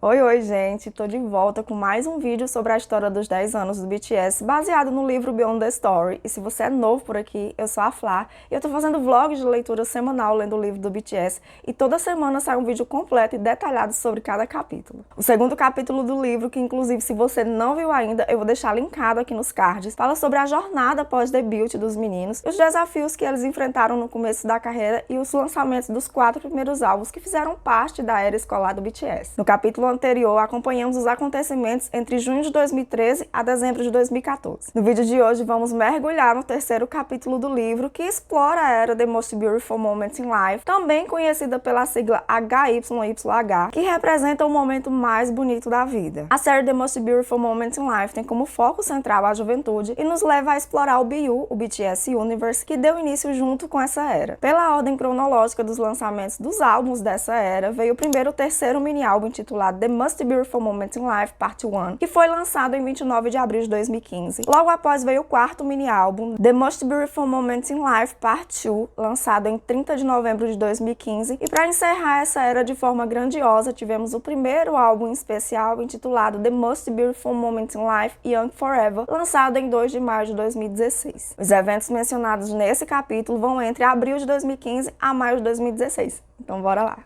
Oi, gente! Tô de volta com mais um vídeo sobre a história dos 10 anos do BTS, baseado no livro Beyond the Story. E se você é novo por aqui, eu sou a Flá e eu tô fazendo vlogs de leitura semanal lendo o livro do BTS e toda semana sai um vídeo completo e detalhado sobre cada capítulo. O segundo capítulo do livro, que inclusive se você não viu ainda, eu vou deixar linkado aqui nos cards, fala sobre a jornada pós-debut dos meninos, os desafios que eles enfrentaram no começo da carreira e os lançamentos dos 4 primeiros álbuns que fizeram parte da era escolar do BTS. No capítulo anterior, acompanhamos os acontecimentos entre junho de 2013 a dezembro de 2014. No vídeo de hoje, vamos mergulhar no terceiro capítulo do livro, que explora a era The Most Beautiful Moment in Life, também conhecida pela sigla HYYH, que representa o momento mais bonito da vida. A série The Most Beautiful Moment in Life tem como foco central a juventude e nos leva a explorar o BU, o BTS Universe, que deu início junto com essa era. Pela ordem cronológica dos lançamentos dos álbuns dessa era, veio primeiro o terceiro mini-álbum intitulado The Most Beautiful Moment in Life Part 1, que foi lançado em 29 de abril de 2015. Logo após veio o quarto mini-álbum, The Most Beautiful Moment in Life Part 2, lançado em 30 de novembro de 2015. E para encerrar essa era de forma grandiosa, tivemos o primeiro álbum especial intitulado The Most Beautiful Moment in Life Young Forever, lançado em 2 de maio de 2016. Os eventos mencionados nesse capítulo vão entre abril de 2015 a maio de 2016. Então bora lá!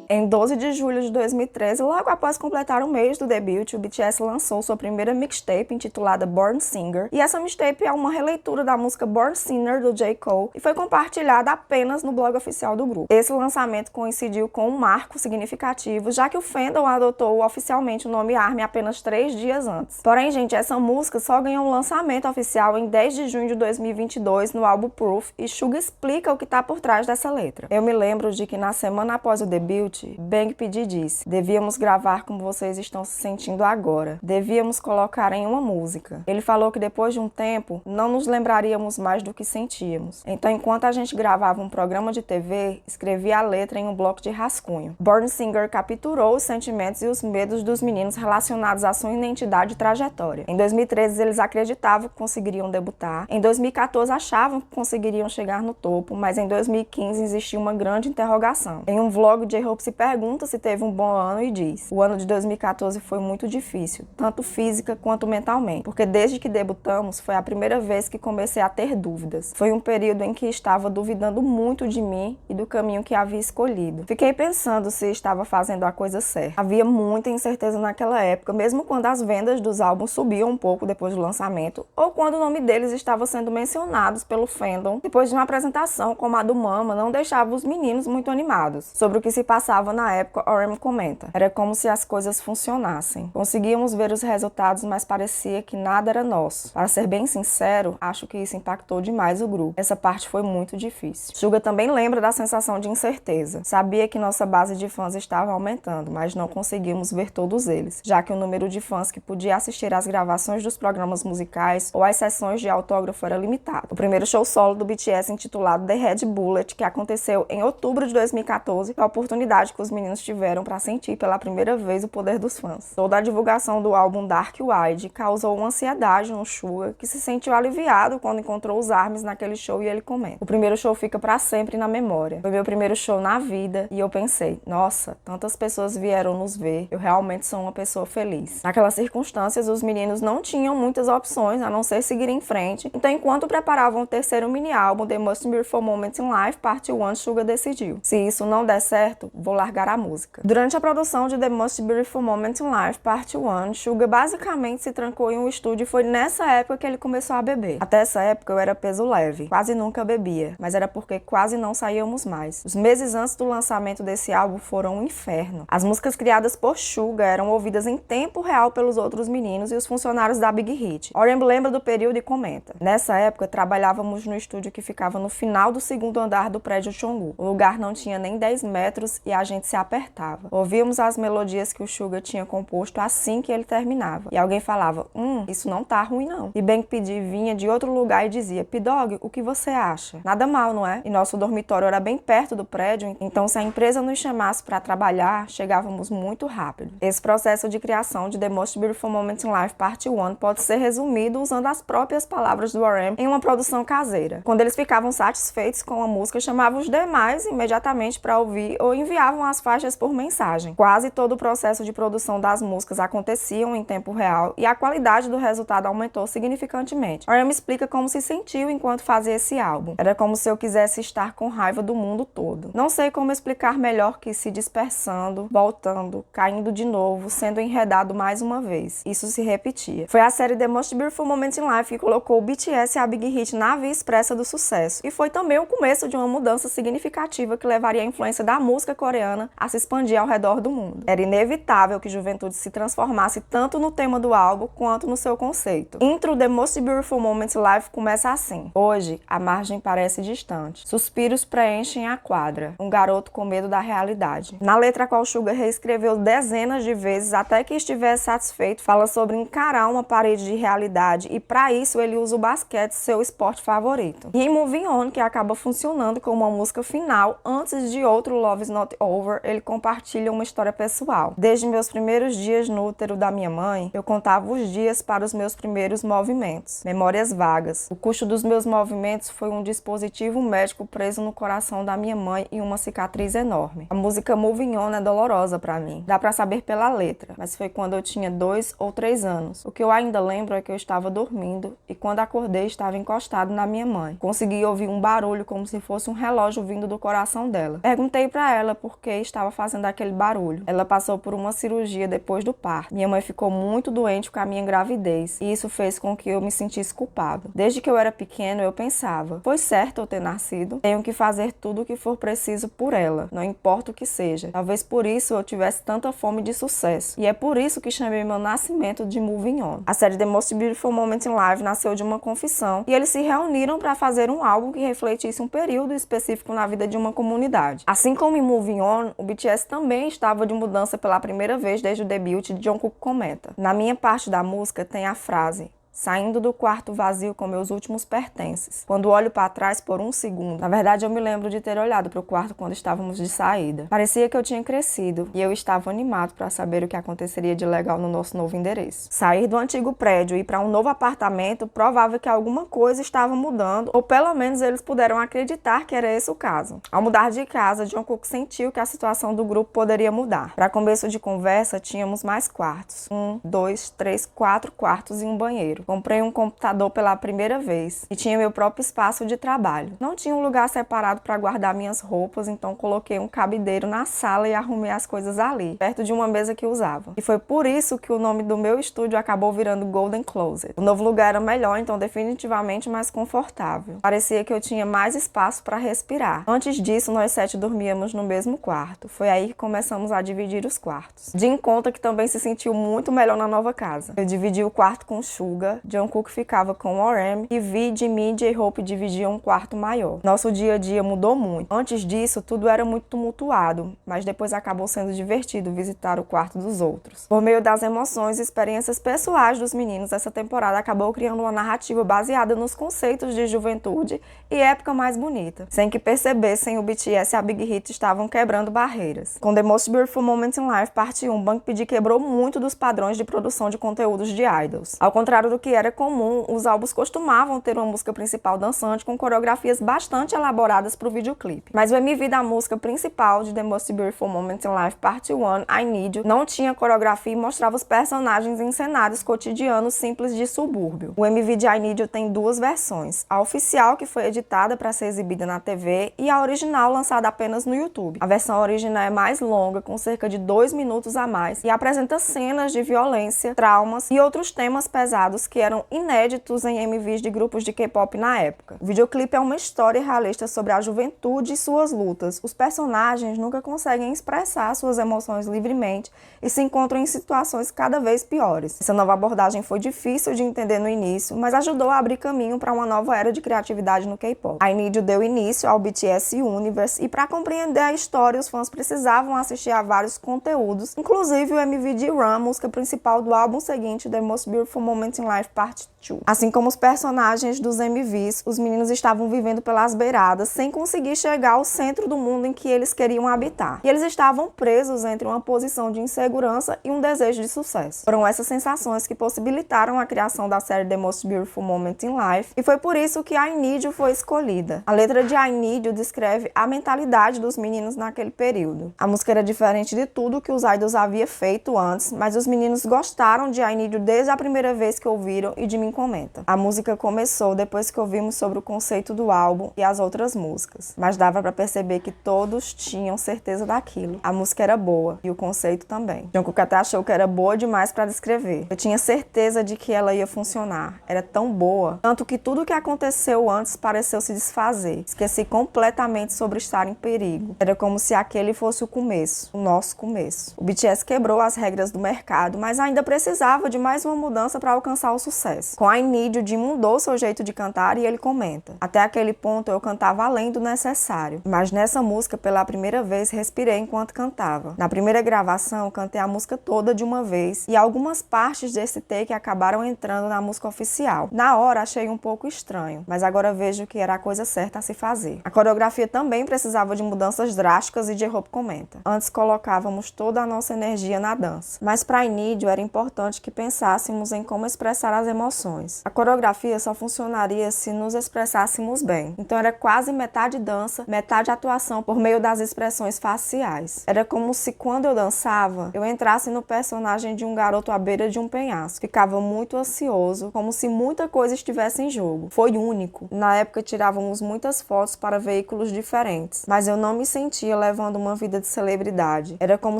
Em 12 de julho de 2013, logo após completar um mês do debut, o BTS lançou sua primeira mixtape intitulada Born Singer, e essa mixtape é uma releitura da música Born Sinner do J. Cole e foi compartilhada apenas no blog oficial do grupo. Esse lançamento coincidiu com um marco significativo, já que o fandom adotou oficialmente o nome ARMY apenas 3 dias antes. Porém, gente, essa música só ganhou um lançamento oficial em 10 de junho de 2022 no álbum Proof, e Suga explica o que está por trás dessa letra. Eu me lembro de que na semana após o debut, Bang PD disse: devíamos gravar como vocês estão se sentindo agora. Devíamos colocar em uma música. Ele falou que depois de um tempo, não nos lembraríamos mais do que sentíamos. Então, enquanto a gente gravava um programa de TV, escrevia a letra em um bloco de rascunho. Born Singer capturou os sentimentos e os medos dos meninos relacionados à sua identidade e trajetória. Em 2013, eles acreditavam que conseguiriam debutar. Em 2014, achavam que conseguiriam chegar no topo, mas em 2015 existia uma grande interrogação. Em um vlog, J-Hope se pergunta se teve um bom ano e diz: o ano de 2014 foi muito difícil, tanto física quanto mentalmente, porque desde que debutamos foi a primeira vez que comecei a ter dúvidas. Foi um período em que estava duvidando muito de mim e do caminho que havia escolhido. Fiquei pensando se estava fazendo a coisa certa. Havia muita incerteza naquela época, mesmo quando as vendas dos álbuns subiam um pouco depois do lançamento, ou quando o nome deles estava sendo mencionados pelo fandom depois de uma apresentação como a do Mama não deixava os meninos muito animados. Sobre o que se passava na época, RM comenta: era como se as coisas funcionassem. Conseguíamos ver os resultados, mas parecia que nada era nosso. Para ser bem sincero, acho que isso impactou demais o grupo. Essa parte foi muito difícil. Suga também lembra da sensação de incerteza. Sabia que nossa base de fãs estava aumentando, mas não conseguimos ver todos eles, já que o número de fãs que podia assistir às gravações dos programas musicais ou às sessões de autógrafo era limitado. O primeiro show solo do BTS, intitulado The Red Bullet, que aconteceu em outubro de 2014, foi a oportunidade que os meninos tiveram para sentir pela primeira vez o poder dos fãs. Toda a divulgação do álbum Dark Wide causou uma ansiedade no Suga, que se sentiu aliviado quando encontrou os ARMYs naquele show, e ele comenta: o primeiro show fica para sempre na memória. Foi meu primeiro show na vida e eu pensei: nossa, tantas pessoas vieram nos ver, eu realmente sou uma pessoa feliz. Naquelas circunstâncias, os meninos não tinham muitas opções a não ser seguir em frente, então enquanto preparavam o terceiro mini-álbum The Most Beautiful Moment in Life Part 1, Suga decidiu: se isso não der certo, vou largar a música. Durante a produção de The Most Beautiful Moment in Life Part 1, Suga basicamente se trancou em um estúdio e foi nessa época que ele começou a beber. Até essa época eu era peso leve, quase nunca bebia, mas era porque quase não saíamos mais. Os meses antes do lançamento desse álbum foram um inferno. As músicas criadas por Suga eram ouvidas em tempo real pelos outros meninos e os funcionários da Big Hit. RM lembra do período e comenta: nessa época trabalhávamos no estúdio que ficava no final do segundo andar do prédio Chongu. O lugar não tinha nem 10 metros e a gente mente se apertava. Ouvíamos as melodias que o Suga tinha composto assim que ele terminava. E alguém falava, isso não tá ruim não. E Bank P vinha de outro lugar e dizia, P-Dog, o que você acha? Nada mal, não é? E nosso dormitório era bem perto do prédio, então se a empresa nos chamasse para trabalhar, chegávamos muito rápido. Esse processo de criação de The Most Beautiful Moment in Life Part 1 pode ser resumido usando as próprias palavras do R.E.M. em uma produção caseira. Quando eles ficavam satisfeitos com a música, chamavam os demais imediatamente para ouvir ou enviavam as faixas por mensagem. Quase todo o processo de produção das músicas aconteciam em tempo real e a qualidade do resultado aumentou significantemente. R.E.M. explica como se sentiu enquanto fazia esse álbum. Era como se eu quisesse estar com raiva do mundo todo. Não sei como explicar melhor que se dispersando, voltando, caindo de novo, sendo enredado mais uma vez. Isso se repetia. Foi a série The Most Beautiful Moment in Life que colocou o BTS e a Big Hit na via expressa do sucesso. E foi também o começo de uma mudança significativa que levaria a influência da música coreana a se expandir ao redor do mundo. Era inevitável que Juventude se transformasse tanto no tema do álbum quanto no seu conceito. Intro The Most Beautiful Moment in Life começa assim. Hoje, a margem parece distante. Suspiros preenchem a quadra. Um garoto com medo da realidade. Na letra a qual Suga reescreveu dezenas de vezes até que estivesse satisfeito, fala sobre encarar uma parede de realidade e para isso ele usa o basquete, seu esporte favorito. E em Moving On, que acaba funcionando como uma música final, antes de outro Love Is Not Over, ele compartilha uma história pessoal. Desde meus primeiros dias no útero da minha mãe, eu contava os dias para os meus primeiros movimentos. Memórias vagas. O custo dos meus movimentos foi um dispositivo médico preso no coração da minha mãe e uma cicatriz enorme. A música Moving On é dolorosa para mim. Dá para saber pela letra, mas foi quando eu tinha 2 ou 3 anos. O que eu ainda lembro é que eu estava dormindo e quando acordei estava encostado na minha mãe. Consegui ouvir um barulho como se fosse um relógio vindo do coração dela. Perguntei para ela por que estava fazendo aquele barulho. Ela passou por uma cirurgia depois do parto. Minha mãe ficou muito doente com a minha gravidez e isso fez com que eu me sentisse culpado. Desde que eu era pequeno eu pensava, foi certo eu ter nascido? Tenho que fazer tudo o que for preciso por ela, não importa o que seja. Talvez por isso eu tivesse tanta fome de sucesso. E é por isso que chamei meu nascimento de Moving On. A série The Most Beautiful Moment in Life nasceu de uma confissão e eles se reuniram para fazer um álbum que refletisse um período específico na vida de uma comunidade. Assim como em Moving On, o BTS também estava de mudança pela primeira vez desde o debut de Jungkook comenta. Na minha parte da música tem a frase saindo do quarto vazio com meus últimos pertences. Quando olho para trás por um segundo, na verdade eu me lembro de ter olhado para o quarto quando estávamos de saída. Parecia que eu tinha crescido e eu estava animado para saber o que aconteceria de legal no nosso novo endereço. Sair do antigo prédio e ir para um novo apartamento, provável que alguma coisa estava mudando, ou pelo menos eles puderam acreditar que era esse o caso. Ao mudar de casa, Jungkook sentiu que a situação do grupo poderia mudar. Para começo de conversa, tínhamos mais quartos. 1, 2, 3, 4 quartos e um banheiro. Comprei um computador pela primeira vez e tinha meu próprio espaço de trabalho. Não tinha um lugar separado para guardar minhas roupas, então coloquei um cabideiro na sala e arrumei as coisas ali, perto de uma mesa que usava. E foi por isso que o nome do meu estúdio acabou virando Golden Closet. O novo lugar era melhor, então definitivamente mais confortável. Parecia que eu tinha mais espaço para respirar. Antes disso, nós 7 dormíamos no mesmo quarto. Foi aí que começamos a dividir os quartos. Jin conta que também se sentiu muito melhor na nova casa. Eu dividi o quarto com Suga, Jungkook ficava com o RM e V, Jimin e J-Hope dividiam um quarto maior. Nosso dia a dia mudou muito. Antes disso, tudo era muito tumultuado, mas depois acabou sendo divertido visitar o quarto dos outros. Por meio das emoções e experiências pessoais dos meninos, essa temporada acabou criando uma narrativa baseada nos conceitos de juventude e época mais bonita. Sem que percebessem, o BTS e a Big Hit estavam quebrando barreiras. Com The Most Beautiful Moment in Life, parte 1, Bank P quebrou muito dos padrões de produção de conteúdos de idols. Ao contrário do que era comum, os álbuns costumavam ter uma música principal dançante com coreografias bastante elaboradas para o videoclipe. Mas o MV da música principal de The Most Beautiful Moment in Life Part 1, I Need You, não tinha coreografia e mostrava os personagens em cenários cotidianos simples de subúrbio. O MV de I Need You tem 2 versões, a oficial, que foi editada para ser exibida na TV, e a original, lançada apenas no YouTube. A versão original é mais longa, com cerca de 2 minutos a mais, e apresenta cenas de violência, traumas e outros temas pesados que eram inéditos em MVs de grupos de K-pop na época. O videoclipe é uma história realista sobre a juventude e suas lutas. Os personagens nunca conseguem expressar suas emoções livremente e se encontram em situações cada vez piores. Essa nova abordagem foi difícil de entender no início, mas ajudou a abrir caminho para uma nova era de criatividade no K-pop. I Need You deu início ao BTS Universe e para compreender a história, os fãs precisavam assistir a vários conteúdos, inclusive o MV de Run, música principal do álbum seguinte, The Most Beautiful Moment in Life Part 2. Assim como os personagens dos MVs, os meninos estavam vivendo pelas beiradas, sem conseguir chegar ao centro do mundo em que eles queriam habitar. E eles estavam presos entre uma posição de insegurança e um desejo de sucesso. Foram essas sensações que possibilitaram a criação da série The Most Beautiful Moment in Life, e foi por isso que I Need You foi escolhida. A letra de I Need You descreve a mentalidade dos meninos naquele período. A música era diferente de tudo que os idols haviam feito antes, mas os meninos gostaram de I Need You desde a primeira vez que ouviram, e Jimin comenta: a música começou depois que ouvimos sobre o conceito do álbum e as outras músicas, mas dava pra perceber que todos tinham certeza daquilo. A música era boa e o conceito também. Jungkook até achou que era boa demais pra descrever. Eu tinha certeza de que ela ia funcionar. Era tão boa, tanto que tudo o que aconteceu antes pareceu se desfazer. Esqueci completamente sobre estar em perigo. Era como se aquele fosse o começo, o nosso começo. O BTS quebrou as regras do mercado, mas ainda precisava de mais uma mudança para alcançar o sucesso. Com I Need You, Jim mudou seu jeito de cantar e ele comenta: até aquele ponto eu cantava além do necessário, mas nessa música pela primeira vez respirei enquanto cantava. Na primeira gravação cantei a música toda de uma vez e algumas partes desse take acabaram entrando na música oficial. Na hora achei um pouco estranho, mas agora vejo que era a coisa certa a se fazer. A coreografia também precisava de mudanças drásticas e J-Hope comenta: antes colocávamos toda a nossa energia na dança, mas para I Need You era importante que pensássemos em como expressar as emoções. A coreografia só funcionaria se nos expressássemos bem, então era quase metade dança, metade atuação por meio das expressões faciais. Era como se quando eu dançava, eu entrasse no personagem de um garoto à beira de um penhasco. Ficava muito ansioso, como se muita coisa estivesse em jogo. Foi único. Na época tirávamos muitas fotos para veículos diferentes, mas eu não me sentia levando uma vida de celebridade. Era como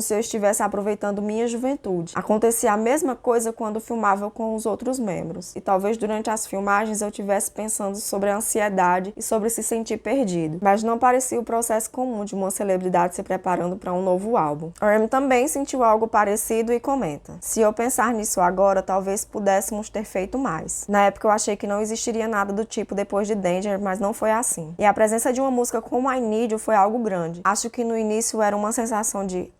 se eu estivesse aproveitando minha juventude. Acontecia a mesma coisa quando filmava com os outros membros, e talvez durante as filmagens eu estivesse pensando sobre a ansiedade e sobre se sentir perdido, mas não parecia o processo comum de uma celebridade se preparando para um novo álbum. RM também sentiu algo parecido e comenta: se eu pensar nisso agora, talvez pudéssemos ter feito mais. Na época eu achei que não existiria nada do tipo depois de Danger, mas não foi assim. E a presença de uma música como I Need You foi algo grande. Acho que no início era uma sensação de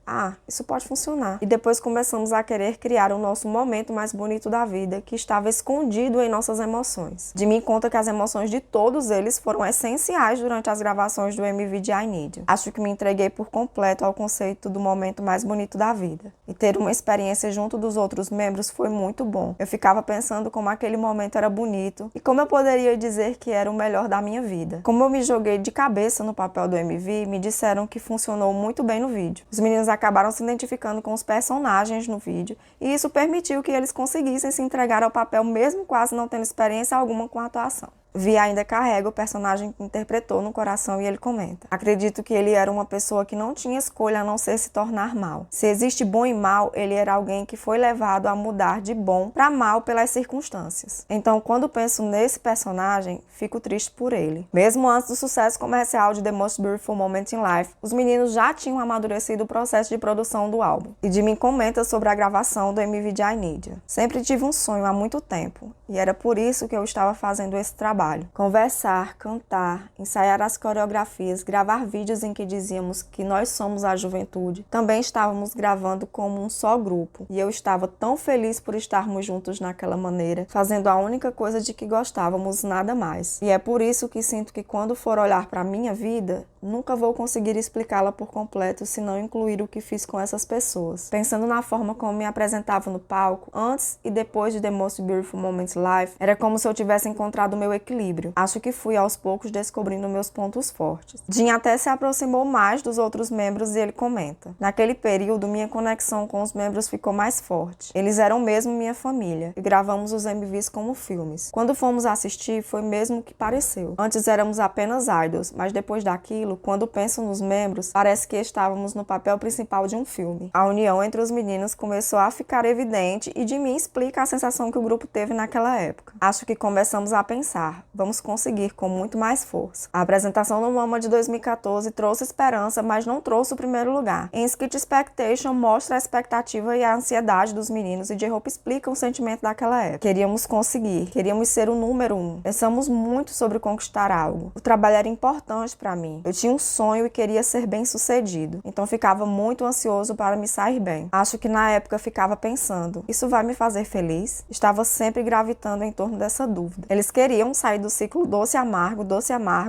isso pode funcionar. E depois começamos a querer criar o nosso momento mais bonito da vida, que estava escondido em nossas emoções. Jimmy conta que as emoções de todos eles foram essenciais durante as gravações do MV de I Need You. Acho que me entreguei por completo ao conceito do momento mais bonito da vida. E ter uma experiência junto dos outros membros foi muito bom. Eu ficava pensando como aquele momento era bonito e como eu poderia dizer que era o melhor da minha vida. Como eu me joguei de cabeça no papel do MV, me disseram que funcionou muito bem no vídeo. Os meninos acabaram se identificando com os personagens no vídeo e isso permitiu que eles conseguissem se entregar ao papel mesmo quase não tendo experiência alguma com a atuação. Vi ainda carrega o personagem que interpretou no coração e ele comenta: acredito que ele era uma pessoa que não tinha escolha a não ser se tornar mal. Se existe bom e mal, ele era alguém que foi levado a mudar de bom para mal pelas circunstâncias. Então, quando penso nesse personagem, fico triste por ele. Mesmo antes do sucesso comercial de The Most Beautiful Moment in Life, os meninos já tinham amadurecido o processo de produção do álbum. E Jimin comenta sobre a gravação do MV de I Need You: sempre tive um sonho há muito tempo, e era por isso que eu estava fazendo esse trabalho. Conversar, cantar, ensaiar as coreografias, gravar vídeos em que dizíamos que nós somos a juventude. Também estávamos gravando como um só grupo. E eu estava tão feliz por estarmos juntos naquela maneira, fazendo a única coisa de que gostávamos, nada mais. E é por isso que sinto que quando for olhar para a minha vida, nunca vou conseguir explicá-la por completo se não incluir o que fiz com essas pessoas. Pensando na forma como me apresentava no palco, antes e depois de The Most Beautiful Moments Live, era como se eu tivesse encontrado o meu equilíbrio equilíbrio. Acho que fui aos poucos descobrindo meus pontos fortes. Jin até se aproximou mais dos outros membros e ele comenta: naquele período, minha conexão com os membros ficou mais forte. Eles eram mesmo minha família e gravamos os MVs como filmes. Quando fomos assistir, foi mesmo o que pareceu. Antes éramos apenas idols, mas depois daquilo, quando penso nos membros, parece que estávamos no papel principal de um filme. A união entre os meninos começou a ficar evidente e de mim explica a sensação que o grupo teve naquela época. Acho que começamos a pensar: vamos conseguir com muito mais força. A apresentação do Mama de 2014 trouxe esperança, mas não trouxe o primeiro lugar. Em Skit Expectation mostra a expectativa e a ansiedade dos meninos e J-Hope explica o sentimento daquela época. Queríamos conseguir, queríamos ser o número 1. Pensamos muito sobre conquistar algo. O trabalho era importante para mim. Eu tinha um sonho e queria ser bem-sucedido. Então ficava muito ansioso para me sair bem. Acho que na época ficava pensando: isso vai me fazer feliz? Estava sempre gravitando em torno dessa dúvida. Eles queriam sair do ciclo doce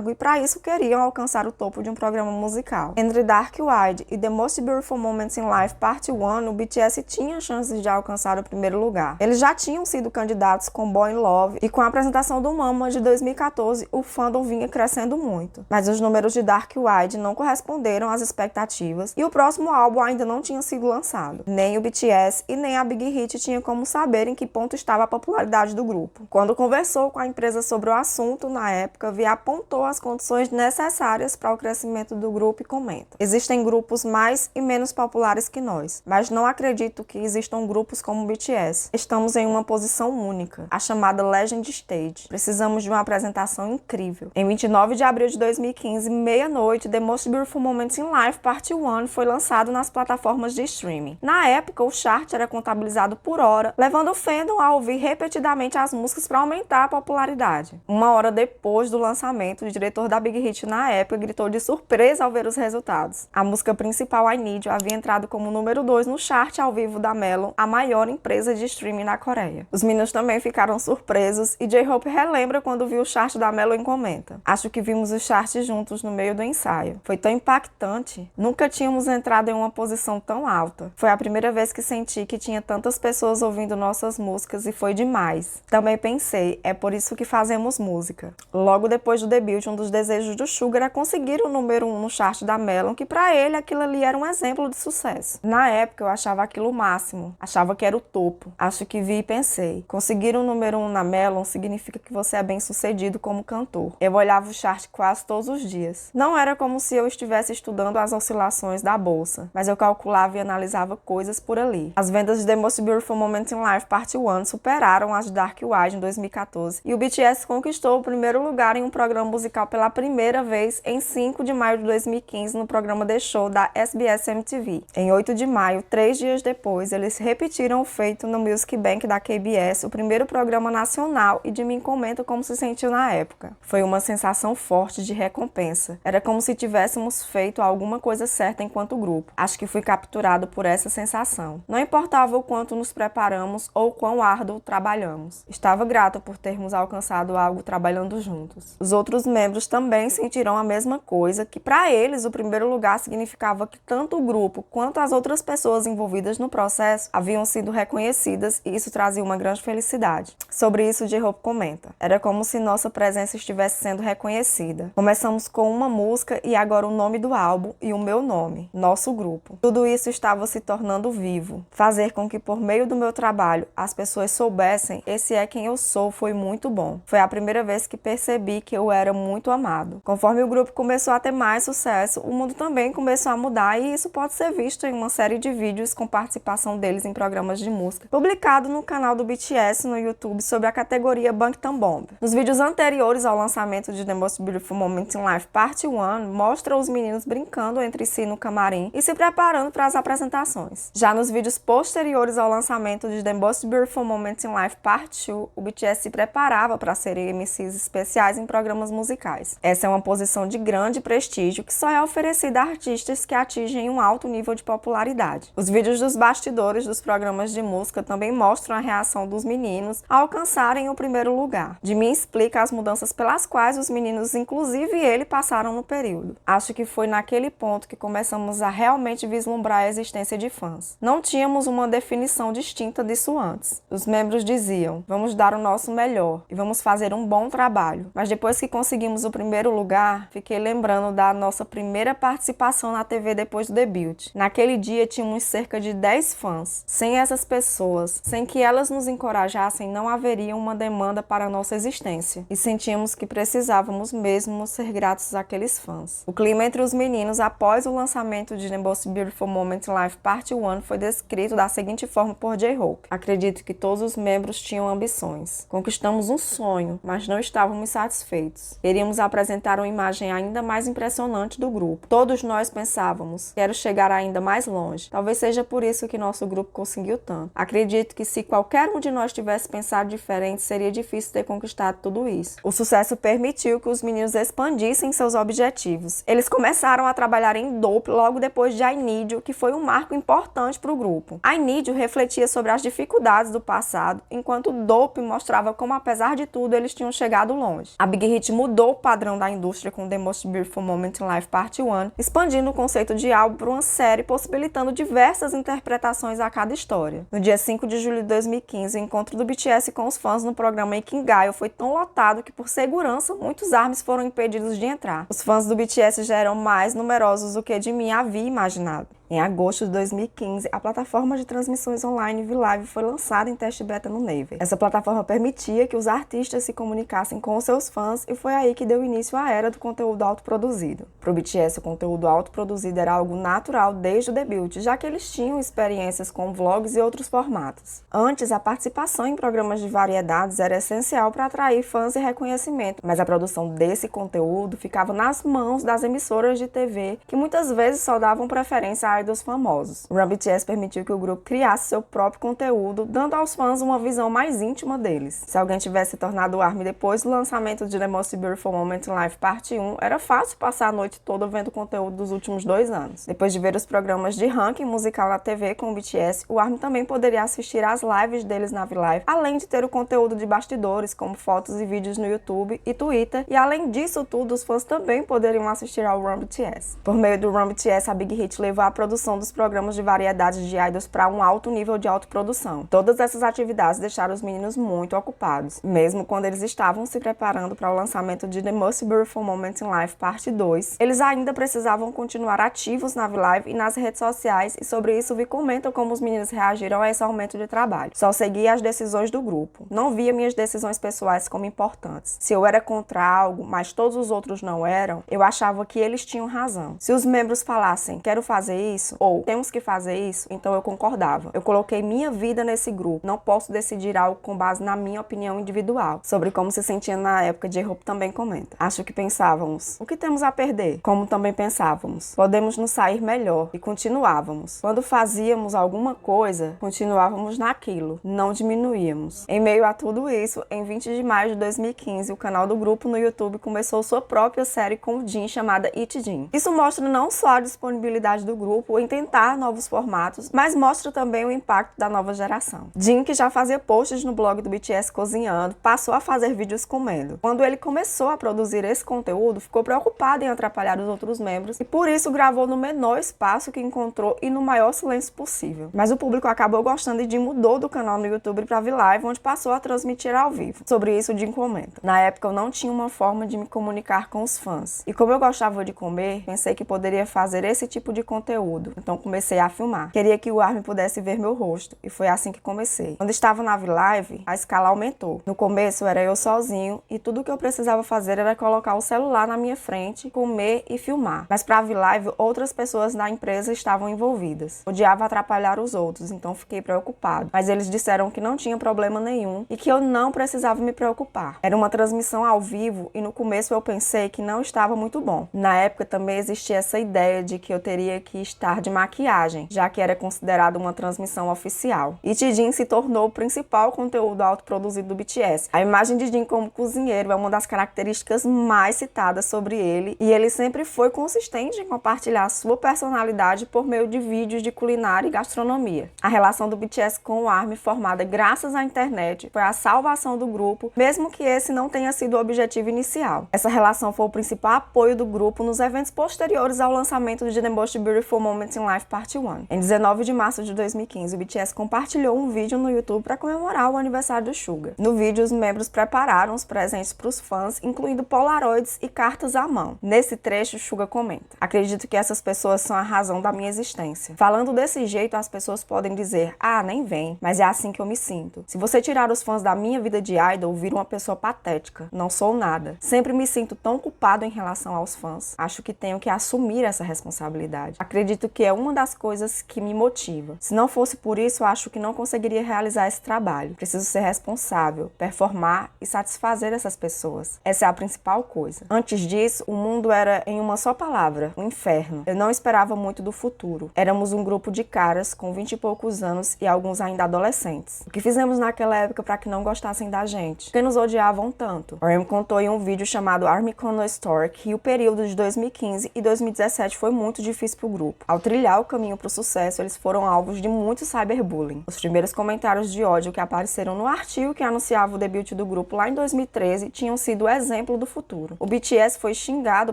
e para isso queriam alcançar o topo de um programa musical. Entre Dark Wide e The Most Beautiful Moments in Life Part 1, o BTS tinha chances de alcançar o primeiro lugar. Eles já tinham sido candidatos com Boy in Love e com a apresentação do Mama de 2014, o fandom vinha crescendo muito. Mas os números de Dark Wide não corresponderam às expectativas e o próximo álbum ainda não tinha sido lançado. Nem o BTS e nem a Big Hit tinham como saber em que ponto estava a popularidade do grupo. Quando conversou com a empresa sobre o assunto, na época, V apontou as condições necessárias para o crescimento do grupo e comenta: existem grupos mais e menos populares que nós, mas não acredito que existam grupos como o BTS. Estamos em uma posição única, a chamada Legend Stage. Precisamos de uma apresentação incrível. Em 29 de abril de 2015, meia-noite, The Most Beautiful Moments in Life Part 1 foi lançado nas plataformas de streaming. Na época, o chart era contabilizado por hora, levando o fandom a ouvir repetidamente as músicas para aumentar a popularidade. Uma hora depois do lançamento, o diretor da Big Hit na época gritou de surpresa ao ver os resultados. A música principal, I Need You, havia entrado como número 2 no chart ao vivo da Melon, a maior empresa de streaming na Coreia. Os meninos também ficaram surpresos e J-Hope relembra quando viu o chart da Melon e comenta: acho que vimos o chart juntos no meio do ensaio. Foi tão impactante. Nunca tínhamos entrado em uma posição tão alta. Foi a primeira vez que senti que tinha tantas pessoas ouvindo nossas músicas e foi demais. Também pensei: é por isso que fazemos música. Logo depois do debut, um dos desejos do Suga era conseguir o número 1 no chart da Melon, que pra ele aquilo ali era um exemplo de sucesso. Na época eu achava aquilo o máximo, achava que era o topo. Acho que vi e pensei: conseguir o número 1 na Melon significa que você é bem sucedido como cantor. Eu olhava o chart quase todos os dias. Não era como se eu estivesse estudando as oscilações da bolsa, mas eu calculava e analisava coisas por ali. As vendas de The Most Beautiful Moments in Life Part 1 superaram as de Dark Wide em 2014 e o BTS conquistou o primeiro lugar em um programa musical pela primeira vez em 5 de maio de 2015 no programa The Show da SBS MTV. Em 8 de maio, 3 dias depois, eles repetiram o feito no Music Bank da KBS, o primeiro programa nacional, e Jimin comenta como se sentiu na época. Foi uma sensação forte de recompensa. Era como se tivéssemos feito alguma coisa certa enquanto grupo. Acho que fui capturado por essa sensação. Não importava o quanto nos preparamos ou quão árduo trabalhamos. Estava grato por termos alcançado algo trabalhando juntos. Os outros membros também sentiram a mesma coisa, que para eles o primeiro lugar significava que tanto o grupo quanto as outras pessoas envolvidas no processo haviam sido reconhecidas e isso trazia uma grande felicidade. Sobre isso, J-Hope comenta: era como se nossa presença estivesse sendo reconhecida. Começamos com uma música e agora o nome do álbum e o meu nome, nosso grupo. Tudo isso estava se tornando vivo. Fazer com que por meio do meu trabalho as pessoas soubessem esse é quem eu sou foi muito bom. Foi a primeira vez que percebi que eu era muito amado. Conforme o grupo começou a ter mais sucesso, o mundo também começou a mudar e isso pode ser visto em uma série de vídeos com participação deles em programas de música, publicado no canal do BTS no YouTube sob a categoria Bangtan Bomb. Nos vídeos anteriores ao lançamento de The Most Beautiful Moments in Life Part 1, mostra os meninos brincando entre si no camarim e se preparando para as apresentações. Já nos vídeos posteriores ao lançamento de The Most Beautiful Moments in Life Part 2, o BTS se preparava para serem MCs especiais em programas musicais. Essa é uma posição de grande prestígio que só é oferecida a artistas que atingem um alto nível de popularidade. Os vídeos dos bastidores dos programas de música também mostram a reação dos meninos ao alcançarem o primeiro lugar. Jimin explica as mudanças pelas quais os meninos, inclusive ele, passaram no período. Acho que foi naquele ponto que começamos a realmente vislumbrar a existência de fãs. Não tínhamos uma definição distinta disso antes. Os membros diziam: vamos dar o nosso melhor e vamos fazer o um bom trabalho. Mas depois que conseguimos o primeiro lugar, fiquei lembrando da nossa primeira participação na TV depois do debut. Naquele dia tínhamos cerca de 10 fãs. Sem essas pessoas, sem que elas nos encorajassem, não haveria uma demanda para a nossa existência. E sentíamos que precisávamos mesmo ser gratos àqueles fãs. O clima entre os meninos após o lançamento de The Most Beautiful Moment in Life Part 1 foi descrito da seguinte forma por J-Hope. Acredito que todos os membros tinham ambições. Conquistamos um sonho, mas não estávamos satisfeitos. Queríamos apresentar uma imagem ainda mais impressionante do grupo. Todos nós pensávamos, quero chegar ainda mais longe. Talvez seja por isso que nosso grupo conseguiu tanto. Acredito que se qualquer um de nós tivesse pensado diferente, seria difícil ter conquistado tudo isso. O sucesso permitiu que os meninos expandissem seus objetivos. Eles começaram a trabalhar em Dope logo depois de I Need You, que foi um marco importante para o grupo. I Need You refletia sobre as dificuldades do passado, enquanto Dope mostrava como, apesar de tudo, eles tinham chegado longe. A Big Hit mudou o padrão da indústria com The Most Beautiful Moment in Life Part 1, expandindo o conceito de álbum para uma série, possibilitando diversas interpretações a cada história. No dia 5 de julho de 2015, o encontro do BTS com os fãs no programa Making Gaio foi tão lotado que, por segurança, muitos ARMYs foram impedidos de entrar. Os fãs do BTS já eram mais numerosos do que de mim havia imaginado. Em agosto de 2015, a plataforma de transmissões online VLive foi lançada em teste beta no Naver. Essa plataforma permitia que os artistas se comunicassem com os seus fãs e foi aí que deu início à era do conteúdo autoproduzido. Para o BTS, o conteúdo autoproduzido era algo natural desde o debut, já que eles tinham experiências com vlogs e outros formatos. Antes, a participação em programas de variedades era essencial para atrair fãs e reconhecimento, mas a produção desse conteúdo ficava nas mãos das emissoras de TV, que muitas vezes só davam preferência a idols famosos. O Run BTS permitiu que o grupo criasse seu próprio conteúdo, dando aos fãs uma visão mais íntima deles. Se alguém tivesse se tornado ARMY depois do lançamento de The Most Beautiful Moment in Life Part 1, era fácil passar a noite toda vendo o conteúdo dos últimos 2 anos. Depois de ver os programas de ranking musical na TV com o BTS, o ARMY também poderia assistir às lives deles na VLive, além de ter o conteúdo de bastidores, como fotos e vídeos no YouTube e Twitter, e além disso tudo, os fãs também poderiam assistir ao Run BTS. Por meio do Run BTS, a Big Hit levou a produção dos programas de variedades de idols para um alto nível de autoprodução. Todas essas atividades deixaram os meninos muito ocupados, mesmo quando eles estavam se preparando para o lançamento de The Most Beautiful Moment in Life Part 2, eles ainda precisavam continuar ativos na VLive e nas redes sociais, e sobre isso Vi comenta como os meninos reagiram a esse aumento de trabalho. Só seguia as decisões do grupo. Não via minhas decisões pessoais como importantes. Se eu era contra algo, mas todos os outros não eram, eu achava que eles tinham razão. Se os membros falassem, quero fazer isso, ou temos que fazer isso, então eu concordava. Eu coloquei minha vida nesse grupo. Não posso decidir algo com base na minha opinião individual. Sobre como se sentia na época, J-Hope também comenta. Acho que pensávamos, o que temos a perder? Como também pensávamos, podemos nos sair melhor. E continuávamos. Quando fazíamos alguma coisa, continuávamos naquilo. Não diminuíamos. Em meio a tudo isso, em 20 de maio de 2015, o canal do grupo no YouTube começou sua própria série com o Jin, chamada It Jin. Isso mostra não só a disponibilidade do grupo em tentar novos formatos, mas mostra também o impacto da nova geração. Jin, que já fazia posts no blog do BTS cozinhando, passou a fazer vídeos comendo. Quando ele começou a produzir esse conteúdo, ficou preocupado em atrapalhar os outros membros e por isso gravou no menor espaço que encontrou e no maior silêncio possível. Mas o público acabou gostando e Jin mudou do canal no YouTube para VLive, onde passou a transmitir ao vivo. Sobre isso, Jin comenta: na época eu não tinha uma forma de me comunicar com os fãs. E como eu gostava de comer, pensei que poderia fazer esse tipo de conteúdo. Então comecei a filmar. Queria que o ARMY pudesse ver meu rosto. E foi assim que comecei. Quando estava na VLive, a escala aumentou. No começo era eu sozinho e tudo que eu precisava fazer era colocar o celular na minha frente, comer e filmar. Mas para a VLive, outras pessoas da empresa estavam envolvidas. Odiava atrapalhar os outros, então fiquei preocupado. Mas eles disseram que não tinha problema nenhum e que eu não precisava me preocupar. Era uma transmissão ao vivo e no começo eu pensei que não estava muito bom. Na época também existia essa ideia de que eu teria que estar de maquiagem, já que era considerado uma transmissão oficial. E Jin se tornou o principal conteúdo autoproduzido do BTS. A imagem de Jin como cozinheiro é uma das características mais citadas sobre ele, e ele sempre foi consistente em compartilhar sua personalidade por meio de vídeos de culinária e gastronomia. A relação do BTS com o ARMY, formada graças à internet, foi a salvação do grupo, mesmo que esse não tenha sido o objetivo inicial. Essa relação foi o principal apoio do grupo nos eventos posteriores ao lançamento de The Most Beautiful Moment in Life Part 1. Em 19 de março de 2015, o BTS compartilhou um vídeo no YouTube para comemorar o aniversário do Suga. No vídeo, os membros prepararam os presentes para os fãs, incluindo polaroids e cartas à mão. Nesse trecho, o Suga comenta: "Acredito que essas pessoas são a razão da minha existência. Falando desse jeito, as pessoas podem dizer, ah, nem vem, mas é assim que eu me sinto. Se você tirar os fãs da minha vida de idol, viro uma pessoa patética. Não sou nada. Sempre me sinto tão culpado em relação aos fãs. Acho que tenho que assumir essa responsabilidade. Acredito que é uma das coisas que me motiva. Se não fosse por isso, acho que não conseguiria realizar esse trabalho. Preciso ser responsável, performar e satisfazer essas pessoas. Essa é a principal coisa. Antes disso, o mundo era, em uma só palavra, um inferno. Eu não esperava muito do futuro. Éramos um grupo de caras com 20 e poucos anos e alguns ainda adolescentes. O que fizemos naquela época para que não gostassem da gente? Por que nos odiavam tanto?" RM contou em um vídeo chamado Army Kono Story que o período de 2015 e 2017 foi muito difícil para o grupo. Ao trilhar o caminho para o sucesso, eles foram alvos de muito cyberbullying. Os primeiros comentários de ódio que apareceram no artigo que anunciava o debut do grupo lá em 2013 tinham sido o exemplo do futuro. O BTS foi xingado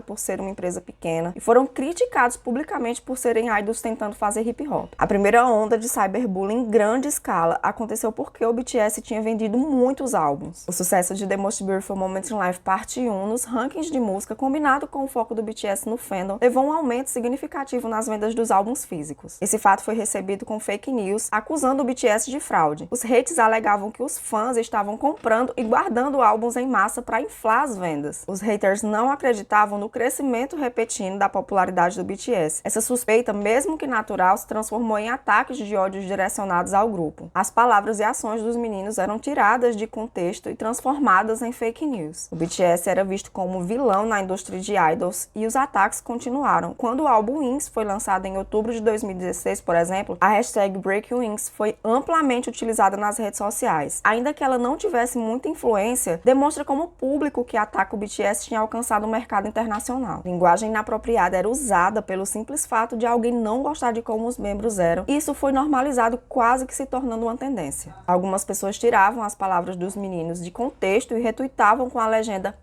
por ser uma empresa pequena e foram criticados publicamente por serem idols tentando fazer hip hop. A primeira onda de cyberbullying em grande escala aconteceu porque o BTS tinha vendido muitos álbuns. O sucesso de The Most Beautiful Moment in Life Part 1 nos rankings de música, combinado com o foco do BTS no fandom, levou a um aumento significativo nas vendas dos álbuns físicos. Esse fato foi recebido com fake news, acusando o BTS de fraude. Os haters alegavam que os fãs estavam comprando e guardando álbuns em massa para inflar as vendas. Os haters não acreditavam no crescimento repentino da popularidade do BTS. Essa suspeita, mesmo que natural, se transformou em ataques de ódio direcionados ao grupo. As palavras e ações dos meninos eram tiradas de contexto e transformadas em fake news. O BTS era visto como vilão na indústria de idols e os ataques continuaram. Quando o álbum Wings foi lançado em outubro de 2016, por exemplo, a hashtag BreakWings foi amplamente utilizada nas redes sociais. Ainda que ela não tivesse muita influência, demonstra como o público que ataca o BTS tinha alcançado o mercado internacional. A linguagem inapropriada era usada pelo simples fato de alguém não gostar de como os membros eram, e isso foi normalizado, quase que se tornando uma tendência. Algumas pessoas tiravam as palavras dos meninos de contexto e retuitavam com a legenda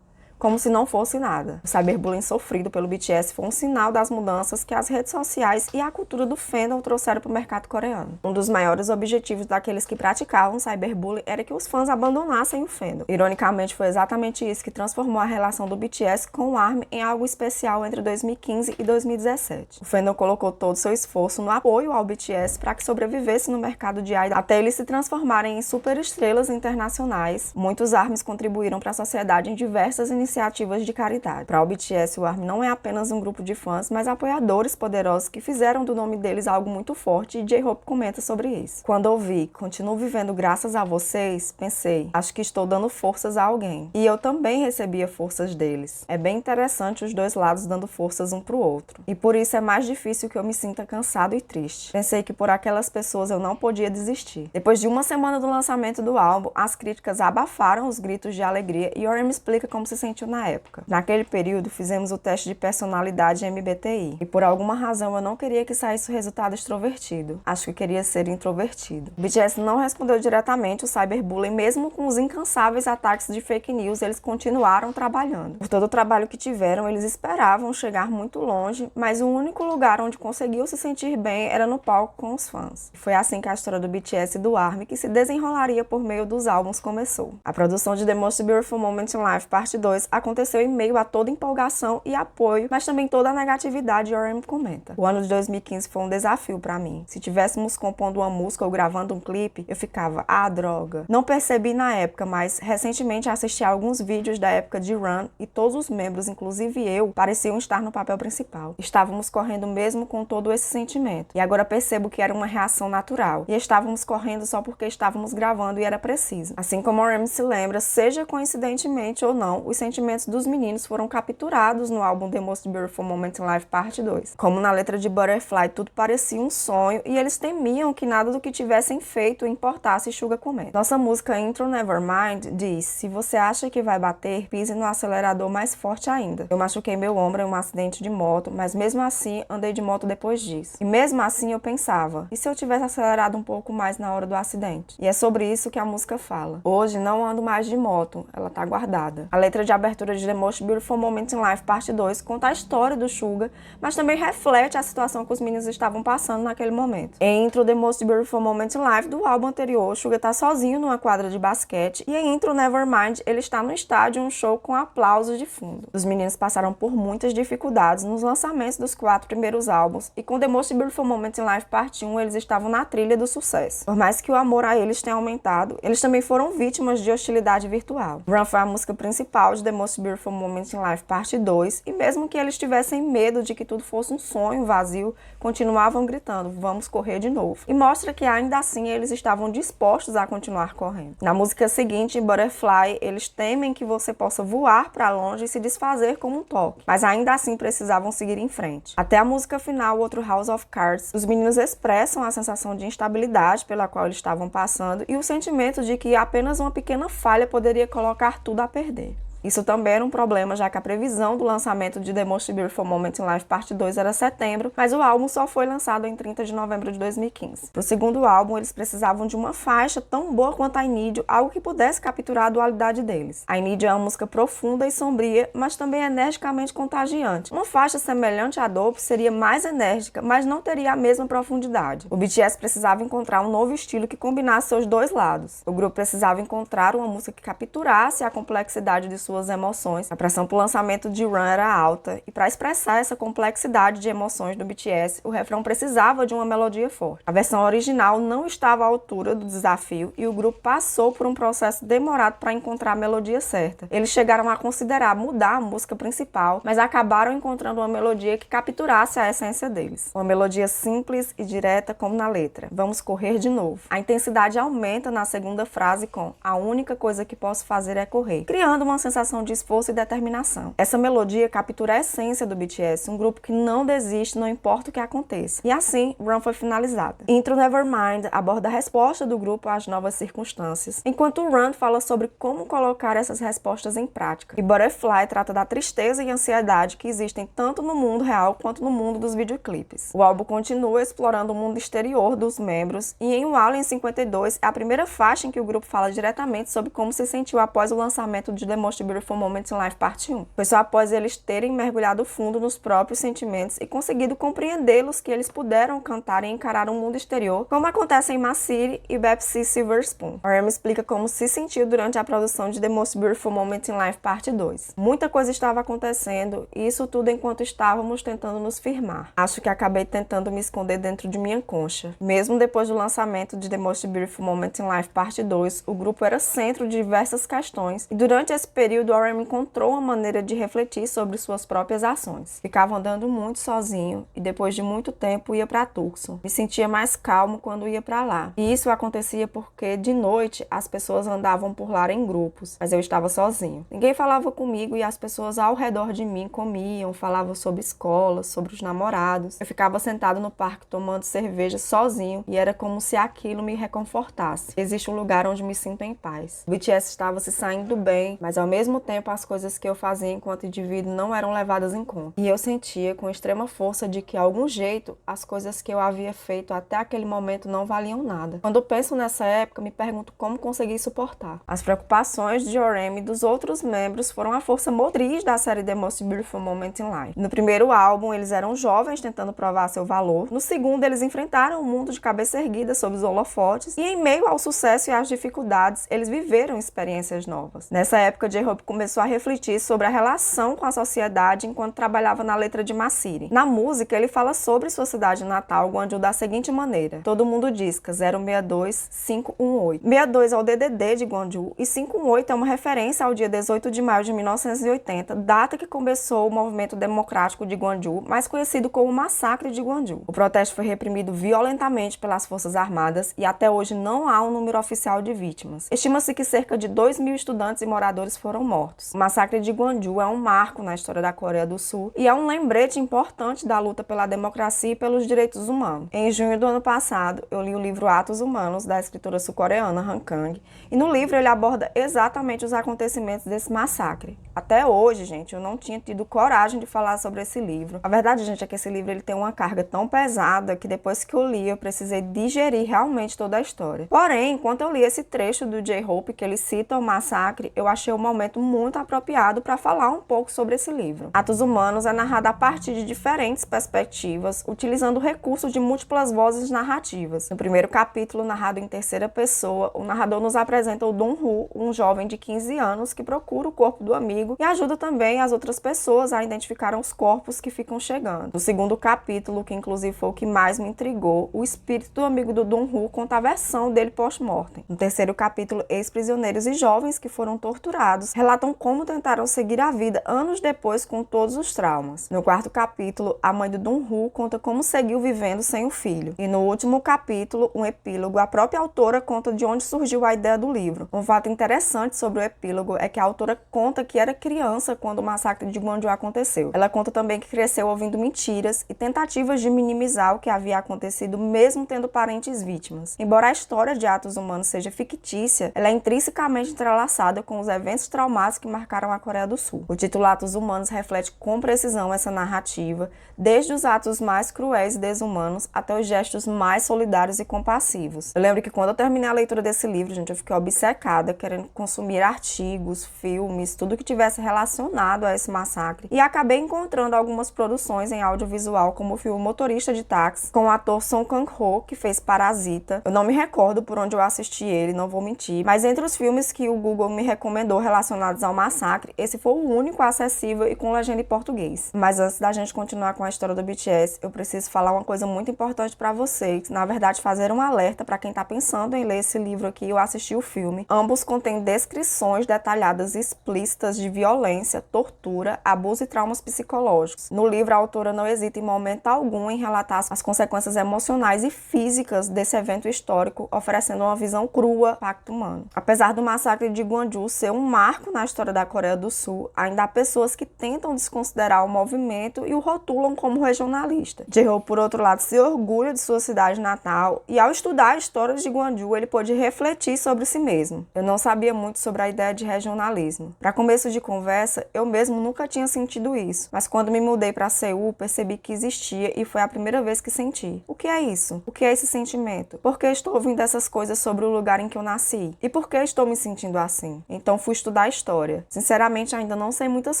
como se não fosse nada. O cyberbullying sofrido pelo BTS foi um sinal das mudanças que as redes sociais e a cultura do fandom trouxeram para o mercado coreano. Um dos maiores objetivos daqueles que praticavam cyberbullying era que os fãs abandonassem o fandom. Ironicamente, foi exatamente isso que transformou a relação do BTS com o ARMY em algo especial entre 2015 e 2017. O fandom colocou todo o seu esforço no apoio ao BTS para que sobrevivesse no mercado de idol até eles se transformarem em superestrelas internacionais. Muitos ARMYs contribuíram para a sociedade em diversas iniciativas de caridade. Para o BTS, o ARMY não é apenas um grupo de fãs, mas apoiadores poderosos que fizeram do nome deles algo muito forte, e J-Hope comenta sobre isso. Quando ouvi "Continuo vivendo graças a vocês", pensei, acho que estou dando forças a alguém. E eu também recebia forças deles. É bem interessante os dois lados dando forças um pro outro. E por isso é mais difícil que eu me sinta cansado e triste. Pensei que por aquelas pessoas eu não podia desistir. Depois de uma semana do lançamento do álbum, as críticas abafaram os gritos de alegria e RM explica como se sentiu na época. Naquele período, fizemos o teste de personalidade MBTI e por alguma razão eu não queria que saísse o resultado extrovertido. Acho que queria ser introvertido. O BTS não respondeu diretamente o cyberbullying, mesmo com os incansáveis ataques de fake news, eles continuaram trabalhando. Por todo o trabalho que tiveram, eles esperavam chegar muito longe, mas o único lugar onde conseguiu se sentir bem era no palco com os fãs. Foi assim que a história do BTS e do ARMY, que se desenrolaria por meio dos álbuns, começou. A produção de The Most Beautiful Moment in Life Part 2 aconteceu em meio a toda empolgação e apoio, mas também toda a negatividade, RM comenta. O ano de 2015 foi um desafio pra mim. Se tivéssemos compondo uma música ou gravando um clipe, eu ficava, droga. Não percebi na época, mas recentemente assisti a alguns vídeos da época de Run e todos os membros, inclusive eu, pareciam estar no papel principal. Estávamos correndo mesmo com todo esse sentimento. E agora percebo que era uma reação natural. E estávamos correndo só porque estávamos gravando e era preciso. Assim como o RM se lembra, seja coincidentemente ou não, os sentimentos dos meninos foram capturados no álbum The Most Beautiful Moment in Life Part 2. Como na letra de Butterfly, tudo parecia um sonho e eles temiam que nada do que tivessem feito importasse, Suga comenta. Nossa música Intro Nevermind diz: se você acha que vai bater, pise no acelerador mais forte ainda. Eu machuquei meu ombro em um acidente de moto, mas mesmo assim andei de moto depois disso. E mesmo assim eu pensava, e se eu tivesse acelerado um pouco mais na hora do acidente? E é sobre isso que a música fala. Hoje não ando mais de moto, ela tá guardada. A letra de abertura de The Most Beautiful Moment in Life Parte 2 conta a história do Suga, mas também reflete a situação que os meninos estavam passando naquele momento. Em intro The Most Beautiful Moment in Life do álbum anterior, Suga tá sozinho numa quadra de basquete, e em intro Nevermind ele está no estádio, um show com aplausos de fundo. Os meninos passaram por muitas dificuldades nos lançamentos dos 4 primeiros álbuns, e com The Most Beautiful Moment in Life Parte 1 eles estavam na trilha do sucesso. Por mais que o amor a eles tenha aumentado, eles também foram vítimas de hostilidade virtual. Run foi a música principal de The Most Beautiful Moment in Life Parte 2, e mesmo que eles tivessem medo de que tudo fosse um sonho vazio, continuavam gritando, vamos correr de novo. E mostra que ainda assim eles estavam dispostos a continuar correndo. Na música seguinte, Butterfly, eles temem que você possa voar para longe e se desfazer como um toque, mas ainda assim precisavam seguir em frente. Até a música final, outro House of Cards, os meninos expressam a sensação de instabilidade pela qual eles estavam passando e o sentimento de que apenas uma pequena falha poderia colocar tudo a perder. Isso também era um problema, já que a previsão do lançamento de The Most Beautiful Moment in Life Parte 2 era setembro, mas o álbum só foi lançado em 30 de novembro de 2015. Para o segundo álbum, eles precisavam de uma faixa tão boa quanto I Need You, algo que pudesse capturar a dualidade deles. I Need You é uma música profunda e sombria, mas também energicamente contagiante. Uma faixa semelhante a Dope seria mais enérgica, mas não teria a mesma profundidade. O BTS precisava encontrar um novo estilo que combinasse seus dois lados. O grupo precisava encontrar uma música que capturasse a complexidade de suas emoções. A pressão para o lançamento de Run era alta, e para expressar essa complexidade de emoções do BTS, o refrão precisava de uma melodia forte. A versão original não estava à altura do desafio e o grupo passou por um processo demorado para encontrar a melodia certa. Eles chegaram a considerar mudar a música principal, mas acabaram encontrando uma melodia que capturasse a essência deles. Uma melodia simples e direta como na letra. Vamos correr de novo. A intensidade aumenta na segunda frase com a única coisa que posso fazer é correr, criando uma sensação de esforço e determinação. Essa melodia captura a essência do BTS, um grupo que não desiste, não importa o que aconteça. E assim, Run foi finalizada. Intro Nevermind aborda a resposta do grupo às novas circunstâncias, enquanto Run fala sobre como colocar essas respostas em prática. E Butterfly trata da tristeza e ansiedade que existem tanto no mundo real quanto no mundo dos videoclipes. O álbum continua explorando o mundo exterior dos membros, e em Wall em 52 é a primeira faixa em que o grupo fala diretamente sobre como se sentiu após o lançamento de The Most Beautiful Moment in Life Parte 1. Foi só após eles terem mergulhado fundo nos próprios sentimentos e conseguido compreendê-los que eles puderam cantar e encarar um mundo exterior, como acontece em My City e Pepsi Silver Spoon. RM explica como se sentiu durante a produção de The Most Beautiful Moment in Life Parte 2. Muita coisa estava acontecendo, e isso tudo enquanto estávamos tentando nos firmar. Acho que acabei tentando me esconder dentro de minha concha. Mesmo depois do lançamento de The Most Beautiful Moment in Life Parte 2, o grupo era centro de diversas questões, e durante esse período RM encontrou uma maneira de refletir sobre suas próprias ações. Ficava andando muito sozinho e depois de muito tempo ia para Tucson. Me sentia mais calmo quando ia para lá. E isso acontecia porque de noite as pessoas andavam por lá em grupos, mas eu estava sozinho. Ninguém falava comigo e as pessoas ao redor de mim comiam, falavam sobre escola, sobre os namorados. Eu ficava sentado no parque tomando cerveja sozinho e era como se aquilo me reconfortasse. Existe um lugar onde me sinto em paz. O BTS estava se saindo bem, mas ao mesmo tempo as coisas que eu fazia enquanto indivíduo não eram levadas em conta. E eu sentia com extrema força de que, de algum jeito, as coisas que eu havia feito até aquele momento não valiam nada. Quando penso nessa época, me pergunto como consegui suportar. As preocupações de RM e dos outros membros foram a força motriz da série The Most Beautiful Moment in Life. No primeiro álbum, eles eram jovens tentando provar seu valor. No segundo, eles enfrentaram o mundo de cabeça erguida sob os holofotes. E em meio ao sucesso e às dificuldades, eles viveram experiências novas. Nessa época, J-Hope começou a refletir sobre a relação com a sociedade enquanto trabalhava na letra de My City. Na música, ele fala sobre sua cidade natal, Gwangju, da seguinte maneira: todo mundo disca 062 518. 62 é o DDD de Gwangju e 518 é uma referência ao dia 18 de maio de 1980, data que começou o movimento democrático de Gwangju, mais conhecido como o Massacre de Gwangju. O protesto foi reprimido violentamente pelas Forças Armadas e até hoje não há um número oficial de vítimas. Estima-se que cerca de 2.000 estudantes e moradores foram mortos. O Massacre de Gwangju é um marco na história da Coreia do Sul e é um lembrete importante da luta pela democracia e pelos direitos humanos. Em junho do ano passado, eu li o livro Atos Humanos, da escritora sul-coreana Han Kang, e no livro ele aborda exatamente os acontecimentos desse massacre. Até hoje, gente, eu não tinha tido coragem de falar sobre esse livro. A verdade, gente, é que esse livro ele tem uma carga tão pesada que depois que eu li, eu precisei digerir realmente toda a história. Porém, enquanto eu li esse trecho do J-Hope, que ele cita o massacre, eu achei o momento momento muito apropriado para falar um pouco sobre esse livro. Atos Humanos é narrado a partir de diferentes perspectivas, utilizando recursos de múltiplas vozes narrativas. No primeiro capítulo, narrado em terceira pessoa, o narrador nos apresenta o Dong-Hu, um jovem de 15 anos que procura o corpo do amigo e ajuda também as outras pessoas a identificar os corpos que ficam chegando. No segundo capítulo, que inclusive foi o que mais me intrigou, o espírito do amigo do Dong-Hu conta a versão dele post-mortem. No terceiro capítulo, ex-prisioneiros e jovens que foram torturados relatam como tentaram seguir a vida anos depois com todos os traumas. No quarto capítulo, a mãe do Dong-Hu conta como seguiu vivendo sem o filho. E no último capítulo, um epílogo, a própria autora conta de onde surgiu a ideia do livro. Um fato interessante sobre o epílogo é que a autora conta que era criança quando o massacre de Gwangju aconteceu. Ela conta também que cresceu ouvindo mentiras e tentativas de minimizar o que havia acontecido, mesmo tendo parentes vítimas. Embora a história de Atos Humanos seja fictícia, ela é intrinsecamente entrelaçada com os eventos traumáticos que marcaram a Coreia do Sul. O título Atos Humanos reflete com precisão essa narrativa, desde os atos mais cruéis e desumanos até os gestos mais solidários e compassivos. Eu lembro que quando eu terminei a leitura desse livro, gente, eu fiquei obcecada, querendo consumir artigos, filmes, tudo que tivesse relacionado a esse massacre, e acabei encontrando algumas produções em audiovisual, como o filme Motorista de Táxi, com o ator Song Kang-ho, que fez Parasita. Eu não me recordo por onde eu assisti ele, não vou mentir, mas entre os filmes que o Google me recomendou relacionados ao massacre, esse foi o único acessível e com legenda em português. Mas antes da gente continuar com a história do BTS, eu preciso falar uma coisa muito importante para vocês, na verdade fazer um alerta para quem tá pensando em ler esse livro aqui ou assistir o filme. Ambos contêm descrições detalhadas e explícitas de violência, tortura, abuso e traumas psicológicos. No livro, a autora não hesita em momento algum em relatar as consequências emocionais e físicas desse evento histórico, oferecendo uma visão crua do impacto humano. Apesar do massacre de Gwangju ser um marco na história da Coreia do Sul, ainda há pessoas que tentam desconsiderar o movimento e o rotulam como regionalista. J-Hope, por outro lado, se orgulha de sua cidade natal e, ao estudar a história de Gwangju, ele pôde refletir sobre si mesmo. Eu não sabia muito sobre a ideia de regionalismo. Para começo de conversa, eu mesmo nunca tinha sentido isso, mas quando me mudei para Seul, percebi que existia e foi a primeira vez que senti. O que é isso? O que é esse sentimento? Por que estou ouvindo essas coisas sobre o lugar em que eu nasci? E por que estou me sentindo assim? Então fui estudar história. Sinceramente, ainda não sei muitas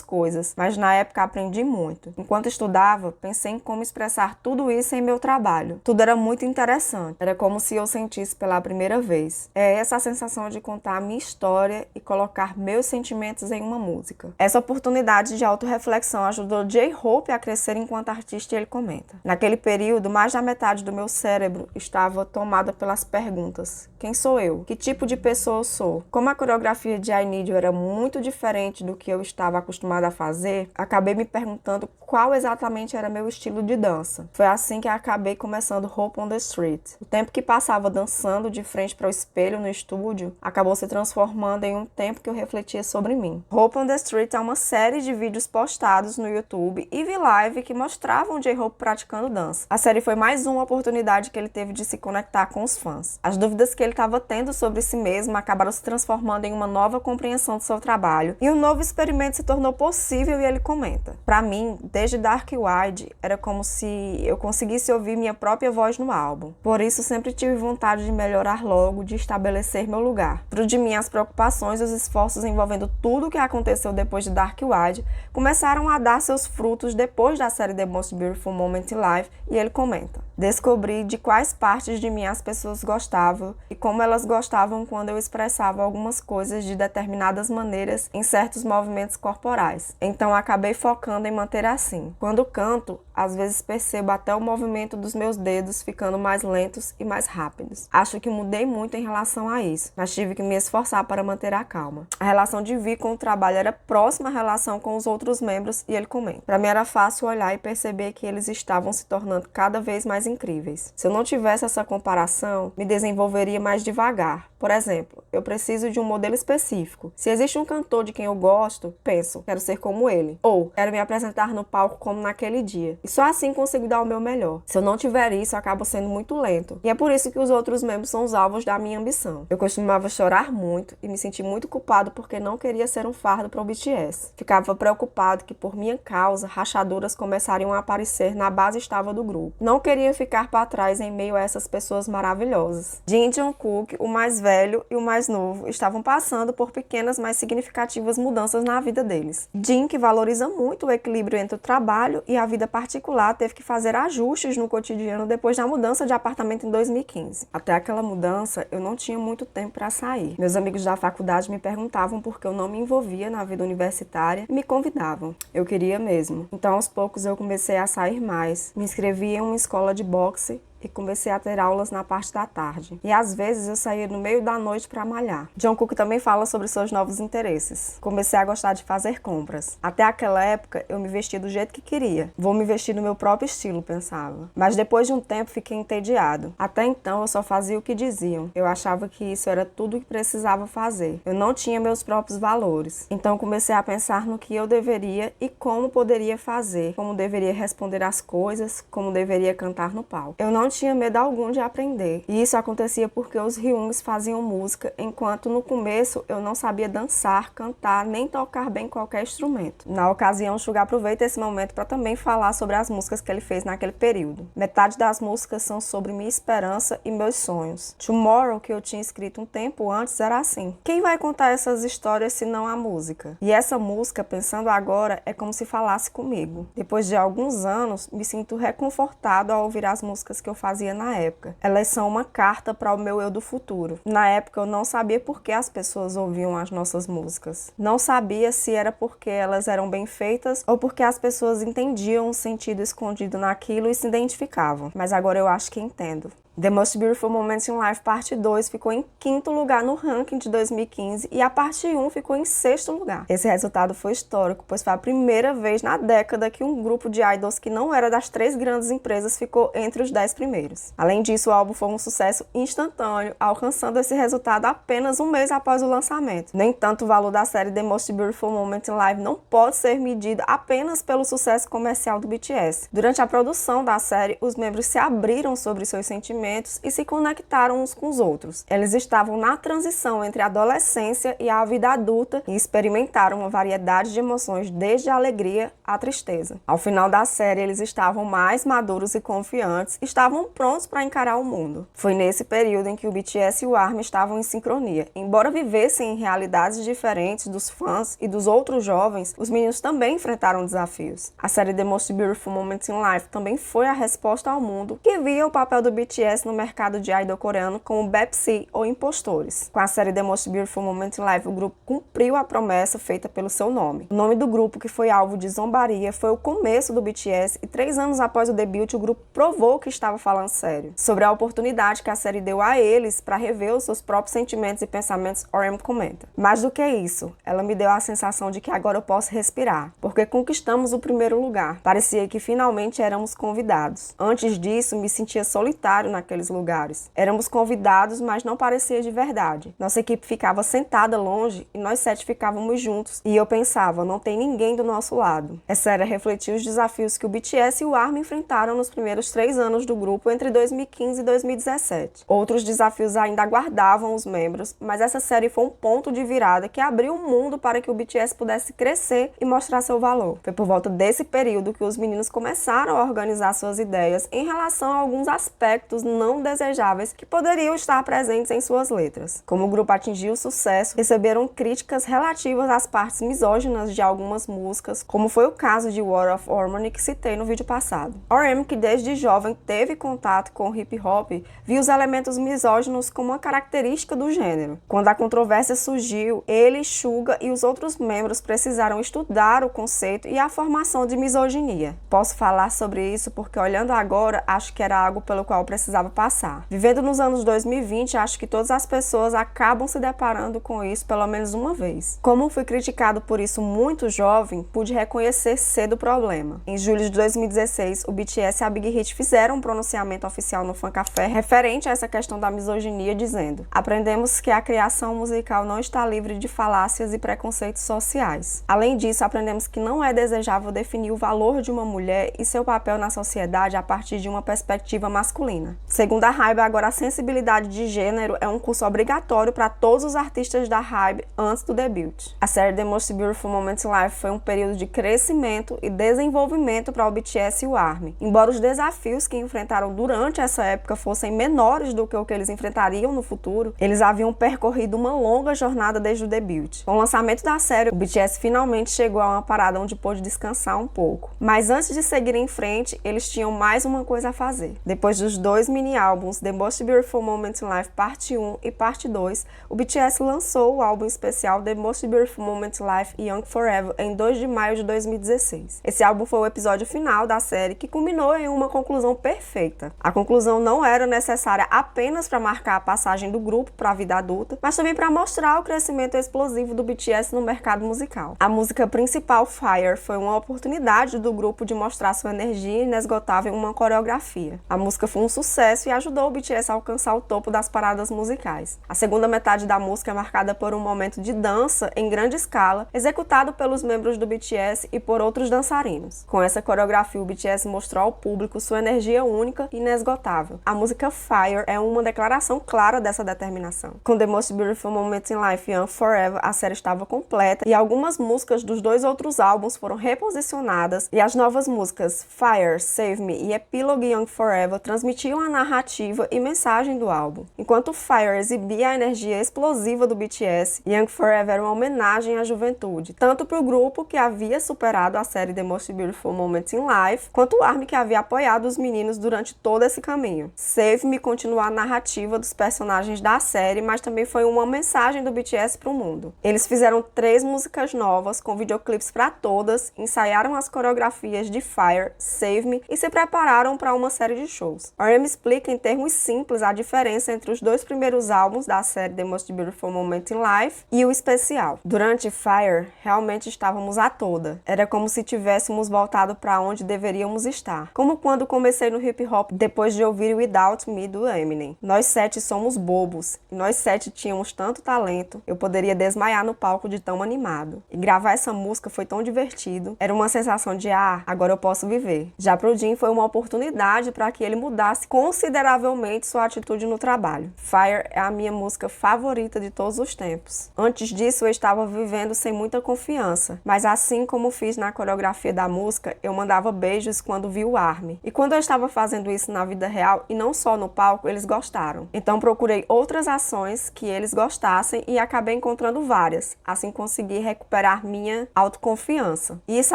coisas, mas na época aprendi muito. Enquanto estudava, pensei em como expressar tudo isso em meu trabalho. Tudo era muito interessante. Era como se eu sentisse pela primeira vez. É essa a sensação de contar a minha história e colocar meus sentimentos em uma música. Essa oportunidade de autorreflexão ajudou J-Hope a crescer enquanto artista, e ele comenta. Naquele período, mais da metade do meu cérebro estava tomada pelas perguntas. Quem sou eu? Que tipo de pessoa eu sou? Como a coreografia de I Need You era muito diferente do que eu estava acostumada a fazer, acabei me perguntando qual exatamente era meu estilo de dança. Foi assim que acabei começando Hope on the Street. O tempo que passava dançando de frente para o espelho no estúdio acabou se transformando em um tempo que eu refletia sobre mim. Hope on the Street é uma série de vídeos postados no YouTube e V-Live que mostravam J-Hope praticando dança. A série foi mais uma oportunidade que ele teve de se conectar com os fãs. As dúvidas que ele estava tendo sobre si mesmo acabaram se transformando em uma nova compreensão do seu trabalho e um novo experimento se tornou possível, e ele comenta. Para mim, desde Dark Wide, era como se eu conseguisse ouvir minha própria voz no álbum. Por isso, sempre tive vontade de melhorar logo, de estabelecer meu lugar. Fruto de minhas preocupações e os esforços envolvendo tudo o que aconteceu depois de Dark Wide começaram a dar seus frutos depois da série The Most Beautiful Moment in Life, e ele comenta. Descobri de quais partes de mim as pessoas gostavam e como elas gostavam quando eu expressava algumas coisas de determinadas maneiras em certos movimentos corporais. Então acabei focando em manter assim. Quando canto, às vezes percebo até o movimento dos meus dedos ficando mais lentos e mais rápidos. Acho que mudei muito em relação a isso, mas tive que me esforçar para manter a calma. A relação de Vi com o trabalho era próxima à relação com os outros membros, e ele comenta. Para mim era fácil olhar e perceber que eles estavam se tornando cada vez mais incríveis. Se eu não tivesse essa comparação, me desenvolveria mais devagar. Por exemplo, eu preciso de um modelo específico. Se existe um cantor de quem eu gosto, penso, quero ser como ele. Ou, quero me apresentar no palco como naquele dia. E só assim consigo dar o meu melhor. Se eu não tiver isso, eu acabo sendo muito lento. E é por isso que os outros membros são os alvos da minha ambição. Eu costumava chorar muito e me sentir muito culpado porque não queria ser um fardo para o BTS. Ficava preocupado que por minha causa, rachaduras começariam a aparecer na base estável do grupo. Não queria ficar para trás em meio a essas pessoas maravilhosas. Jin Jungkook, o mais velho, velho e o mais novo estavam passando por pequenas, mas significativas mudanças na vida deles. Jim, que valoriza muito o equilíbrio entre o trabalho e a vida particular, teve que fazer ajustes no cotidiano depois da mudança de apartamento em 2015. Até aquela mudança, eu não tinha muito tempo para sair. Meus amigos da faculdade me perguntavam por que eu não me envolvia na vida universitária e me convidavam. Eu queria mesmo. Então, aos poucos, eu comecei a sair mais. Me inscrevi em uma escola de boxe e comecei a ter aulas na parte da tarde. E às vezes eu saía no meio da noite para malhar. John Cook também fala sobre seus novos interesses. Comecei a gostar de fazer compras. Até aquela época eu me vestia do jeito que queria. Vou me vestir no meu próprio estilo, pensava. Mas depois de um tempo fiquei entediado. Até então eu só fazia o que diziam. Eu achava que isso era tudo o que precisava fazer. Eu não tinha meus próprios valores. Então comecei a pensar no que eu deveria e como poderia fazer. Como deveria responder às coisas, como deveria cantar no palco. Eu não tinha medo algum de aprender. E isso acontecia porque os Ryungs faziam música, enquanto no começo eu não sabia dançar, cantar, nem tocar bem qualquer instrumento. Na ocasião, Suga aproveita esse momento para também falar sobre as músicas que ele fez naquele período. Metade das músicas são sobre minha esperança e meus sonhos. Tomorrow, que eu tinha escrito um tempo antes, era assim: quem vai contar essas histórias se não a música? E essa música, pensando agora, é como se falasse comigo. Depois de alguns anos, me sinto reconfortado ao ouvir as músicas que eu fazia na época. Elas são uma carta para o meu eu do futuro. Na época eu não sabia por que as pessoas ouviam as nossas músicas. Não sabia se era porque elas eram bem feitas ou porque as pessoas entendiam o sentido escondido naquilo e se identificavam. Mas agora eu acho que entendo. The Most Beautiful Moments in Life Parte 2 ficou em 5º lugar no ranking de 2015 e a Parte 1 ficou em 6º lugar. Esse resultado foi histórico, pois foi a primeira vez na década que um grupo de idols que não era das 3 grandes empresas ficou entre os 10 primeiros. Além disso, o álbum foi um sucesso instantâneo, alcançando esse resultado apenas um mês após o lançamento. No entanto, o valor da série The Most Beautiful Moments in Life não pode ser medido apenas pelo sucesso comercial do BTS. Durante a produção da série, os membros se abriram sobre seus sentimentos e se conectaram uns com os outros. Eles estavam na transição entre a adolescência e a vida adulta e experimentaram uma variedade de emoções desde a alegria à tristeza. Ao final da série, eles estavam mais maduros e confiantes, estavam prontos para encarar o mundo. Foi nesse período em que o BTS e o ARMY estavam em sincronia. Embora vivessem em realidades diferentes dos fãs e dos outros jovens, os meninos também enfrentaram desafios. A série The Most Beautiful Moments in Life também foi a resposta ao mundo que via o papel do BTS no mercado de idol coreano como Bepsi ou impostores. Com a série The Most Beautiful Moment in Life, o grupo cumpriu a promessa feita pelo seu nome. O nome do grupo, que foi alvo de zombaria, foi o começo do BTS e 3 anos após o debut, o grupo provou que estava falando sério. Sobre a oportunidade que a série deu a eles para rever os seus próprios sentimentos e pensamentos, RM comenta: mais do que isso, ela me deu a sensação de que agora eu posso respirar, porque conquistamos o primeiro lugar. Parecia que finalmente éramos convidados. Antes disso, me sentia solitário naqueles lugares. Éramos convidados, mas não parecia de verdade. Nossa equipe ficava sentada longe e nós 7 ficávamos juntos. E eu pensava, não tem ninguém do nosso lado. Essa era refletir os desafios que o BTS e o ARMY enfrentaram nos primeiros 3 anos do grupo entre 2015 e 2017. Outros desafios ainda aguardavam os membros, mas essa série foi um ponto de virada que abriu o mundo para que o BTS pudesse crescer e mostrar seu valor. Foi por volta desse período que os meninos começaram a organizar suas ideias em relação a alguns aspectos não desejáveis que poderiam estar presentes em suas letras. Como o grupo atingiu sucesso, receberam críticas relativas às partes misóginas de algumas músicas, como foi o caso de War of Harmony que citei no vídeo passado. RM, que desde jovem teve contato com o hip hop, viu os elementos misóginos como uma característica do gênero. Quando a controvérsia surgiu, ele, Suga e os outros membros precisaram estudar o conceito e a formação de misoginia. Posso falar sobre isso porque, olhando agora, acho que era algo pelo qual precisava passar. Vivendo nos anos 2020, acho que todas as pessoas acabam se deparando com isso pelo menos uma vez. Como fui criticado por isso muito jovem, pude reconhecer cedo o problema. Em julho de 2016, o BTS e a Big Hit fizeram um pronunciamento oficial no Fan Café referente a essa questão da misoginia, dizendo: aprendemos que a criação musical não está livre de falácias e preconceitos sociais. Além disso, aprendemos que não é desejável definir o valor de uma mulher e seu papel na sociedade a partir de uma perspectiva masculina. Segundo a HYBE, agora a sensibilidade de gênero é um curso obrigatório para todos os artistas da HYBE antes do debut. A série The Most Beautiful Moments in Life foi um período de crescimento e desenvolvimento para o BTS e o ARMY. Embora os desafios que enfrentaram durante essa época fossem menores do que o que eles enfrentariam no futuro, eles haviam percorrido uma longa jornada desde o debut. Com o lançamento da série, o BTS finalmente chegou a uma parada onde pôde descansar um pouco. Mas antes de seguir em frente, eles tinham mais uma coisa a fazer. Depois dos 2 mini-álbuns, The Most Beautiful Moments in Life Parte 1 e Parte 2, o BTS lançou o álbum especial The Most Beautiful Moments in Life Young Forever em 2 de maio de 2016. Esse álbum foi o episódio final da série que culminou em uma conclusão perfeita. A conclusão não era necessária apenas para marcar a passagem do grupo para a vida adulta, mas também para mostrar o crescimento explosivo do BTS no mercado musical. A música principal, Fire, foi uma oportunidade do grupo de mostrar sua energia inesgotável em uma coreografia. A música foi um sucesso e ajudou o BTS a alcançar o topo das paradas musicais. A segunda metade da música é marcada por um momento de dança em grande escala, executado pelos membros do BTS e por outros dançarinos. Com essa coreografia, o BTS mostrou ao público sua energia única e inesgotável. A música Fire é uma declaração clara dessa determinação. Com The Most Beautiful Moments in Life Young Forever, a série estava completa e algumas músicas dos 2 outros álbuns foram reposicionadas e as novas músicas Fire, Save Me e Epilogue Young Forever transmitiam a narrativa e mensagem do álbum. Enquanto Fire exibia a energia explosiva do BTS, Young Forever era uma homenagem à juventude, tanto para o grupo que havia superado a série The Most Beautiful Moments in Life, quanto o ARMY que havia apoiado os meninos durante todo esse caminho. Save Me continuou a narrativa dos personagens da série, mas também foi uma mensagem do BTS para o mundo. Eles fizeram 3 músicas novas, com videoclipes para todas, ensaiaram as coreografias de Fire, Save Me e se prepararam para uma série de shows. O RM explica em termos simples a diferença entre os 2 primeiros álbuns da série The Most Beautiful Moment in Life e o especial. Durante Fire, realmente estávamos a toda. Era como se tivéssemos voltado para onde deveríamos estar. Como quando comecei no hip hop depois de ouvir Without Me do Eminem. Nós 7 somos bobos e nós 7 tínhamos tanto talento, eu poderia desmaiar no palco de tão animado. E gravar essa música foi tão divertido. Era uma sensação de agora eu posso viver. Já pro Jin foi uma oportunidade para que ele mudasse consideravelmente sua atitude no trabalho. Fire é a minha música favorita de todos os tempos. Antes disso eu estava vivendo sem muita confiança, mas assim como fiz na coreografia da música, eu mandava beijos quando vi o ARMY. E quando eu estava fazendo isso na vida real e não só no palco, eles gostaram. Então procurei outras ações que eles gostassem e acabei encontrando várias. Assim consegui recuperar minha autoconfiança. E isso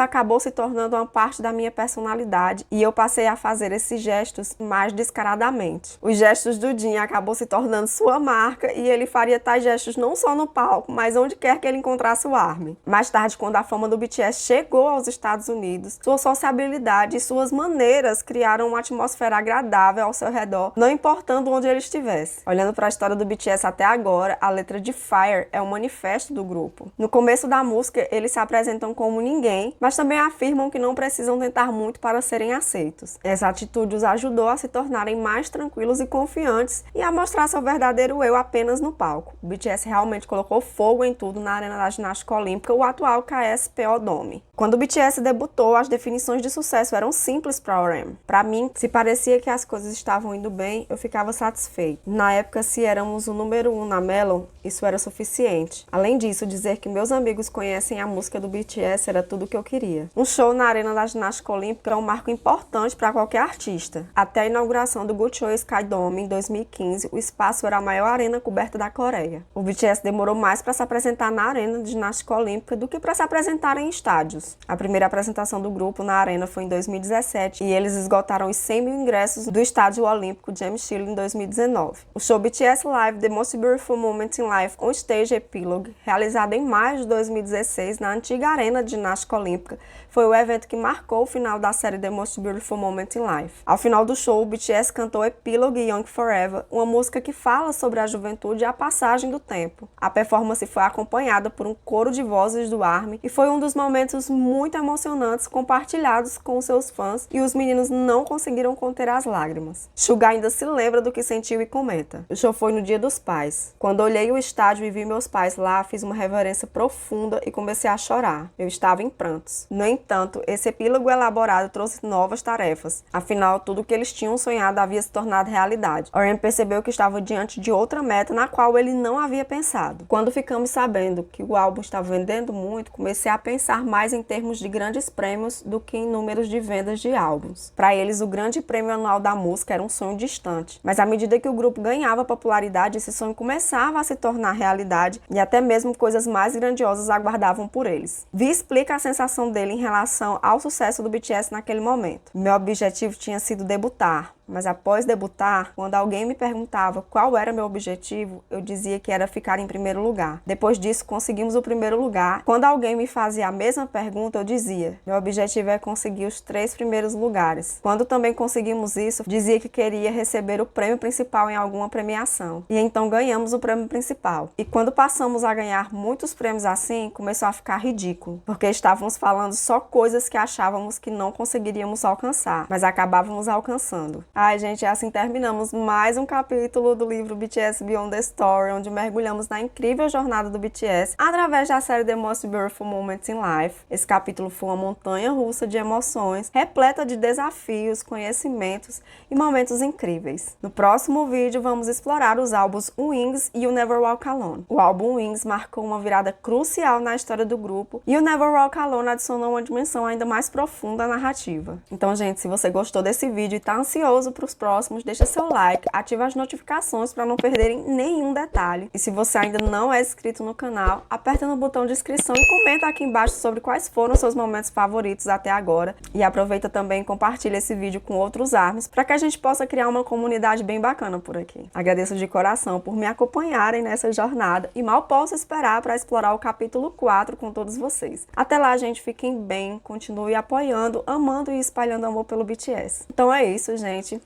acabou se tornando uma parte da minha personalidade e eu passei a fazer esses gestos mais descaradamente. Os gestos do Jin acabou se tornando sua marca e ele faria tais gestos não só no palco, mas onde quer que ele encontrasse o ARMY. Mais tarde, quando a fama do BTS chegou aos Estados Unidos, sua sociabilidade e suas maneiras criaram uma atmosfera agradável ao seu redor, não importando onde ele estivesse. Olhando para a história do BTS até agora, a letra de Fire é um manifesto do grupo. No começo da música, eles se apresentam como ninguém, mas também afirmam que não precisam tentar muito para serem aceitos. Essa atitude os ajudou a se tornarem mais tranquilos e confiantes e a mostrar seu verdadeiro eu apenas no palco. O BTS realmente colocou fogo em tudo na arena da ginástica olímpica, o atual KSPO Dome. Quando o BTS debutou, as definições de sucesso eram simples para o RM. Para mim, se parecia que as coisas estavam indo bem, eu ficava satisfeito. Na época, se éramos o número 1 na Melon, isso era suficiente. Além disso, dizer que meus amigos conhecem a música do BTS era tudo o que eu queria. Um show na arena da ginástica olímpica é um marco importante para qualquer artista. Até a inauguração do Gucho Sky Dome em 2015, o espaço era a maior arena coberta da Coreia. O BTS demorou mais para se apresentar na arena de ginástica olímpica do que para se apresentar em estádios. A primeira apresentação do grupo na arena foi em 2017 e eles esgotaram os 100 mil ingressos do estádio olímpico James Chile em 2019. O show BTS Live The Most Beautiful Moment in Life On Stage Epilogue, realizado em maio de 2016 na antiga arena de ginástica olímpica, foi o evento que marcou o final da série The Most Beautiful Moment in Life. Ao final do show, o BTS cantou Epilogue Young Forever, uma música que fala sobre a juventude e a passagem do tempo. A performance foi acompanhada por um coro de vozes do ARMY e foi um dos momentos muito emocionantes compartilhados com seus fãs e os meninos não conseguiram conter as lágrimas. Suga ainda se lembra do que sentiu e comenta: o show foi no Dia dos Pais. Quando olhei o estádio e vi meus pais lá, fiz uma reverência profunda e comecei a chorar. Eu estava em prantos. No entanto, esse epílogo elaborado trouxe novas tarefas. Afinal, tudo que eles tinham sonhado sonhado havia se tornado realidade. RM percebeu que estava diante de outra meta na qual ele não havia pensado. Quando ficamos sabendo que o álbum estava vendendo muito, comecei a pensar mais em termos de grandes prêmios do que em números de vendas de álbuns. Para eles, o grande prêmio anual da música era um sonho distante, mas à medida que o grupo ganhava popularidade, esse sonho começava a se tornar realidade e até mesmo coisas mais grandiosas aguardavam por eles. Vi explica a sensação dele em relação ao sucesso do BTS naquele momento. Meu objetivo tinha sido debutar, mas após debutar, quando alguém me perguntava qual era meu objetivo, eu dizia que era ficar em primeiro lugar. Depois disso, conseguimos o primeiro lugar. Quando alguém me fazia a mesma pergunta, eu dizia: meu objetivo é conseguir os 3 primeiros lugares. Quando também conseguimos isso, dizia que queria receber o prêmio principal em alguma premiação. E então ganhamos o prêmio principal. E quando passamos a ganhar muitos prêmios assim, começou a ficar ridículo, porque estávamos falando só coisas que achávamos que não conseguiríamos alcançar, mas acabávamos alcançando. Ai, gente, assim terminamos mais um capítulo do livro BTS Beyond the Story, onde mergulhamos na incrível jornada do BTS através da série The Most Beautiful Moments in Life. Esse capítulo foi uma montanha-russa de emoções, repleta de desafios, conhecimentos e momentos incríveis. No próximo vídeo, vamos explorar os álbuns Wings e o Never Walk Alone. O álbum Wings marcou uma virada crucial na história do grupo e o Never Walk Alone adicionou uma dimensão ainda mais profunda à narrativa. Então, gente, se você gostou desse vídeo e está ansioso para os próximos, deixa seu like, ativa as notificações para não perderem nenhum detalhe. E se você ainda não é inscrito no canal, aperta no botão de inscrição e comenta aqui embaixo sobre quais foram seus momentos favoritos até agora. E aproveita também e compartilha esse vídeo com outros ARMYs para que a gente possa criar uma comunidade bem bacana por aqui. Agradeço de coração por me acompanharem nessa jornada e mal posso esperar para explorar o capítulo 4 com todos vocês. Até lá, gente, fiquem bem, continue apoiando, amando e espalhando amor pelo BTS. Então é isso, gente.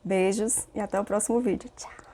Beijos e até o próximo vídeo. Tchau!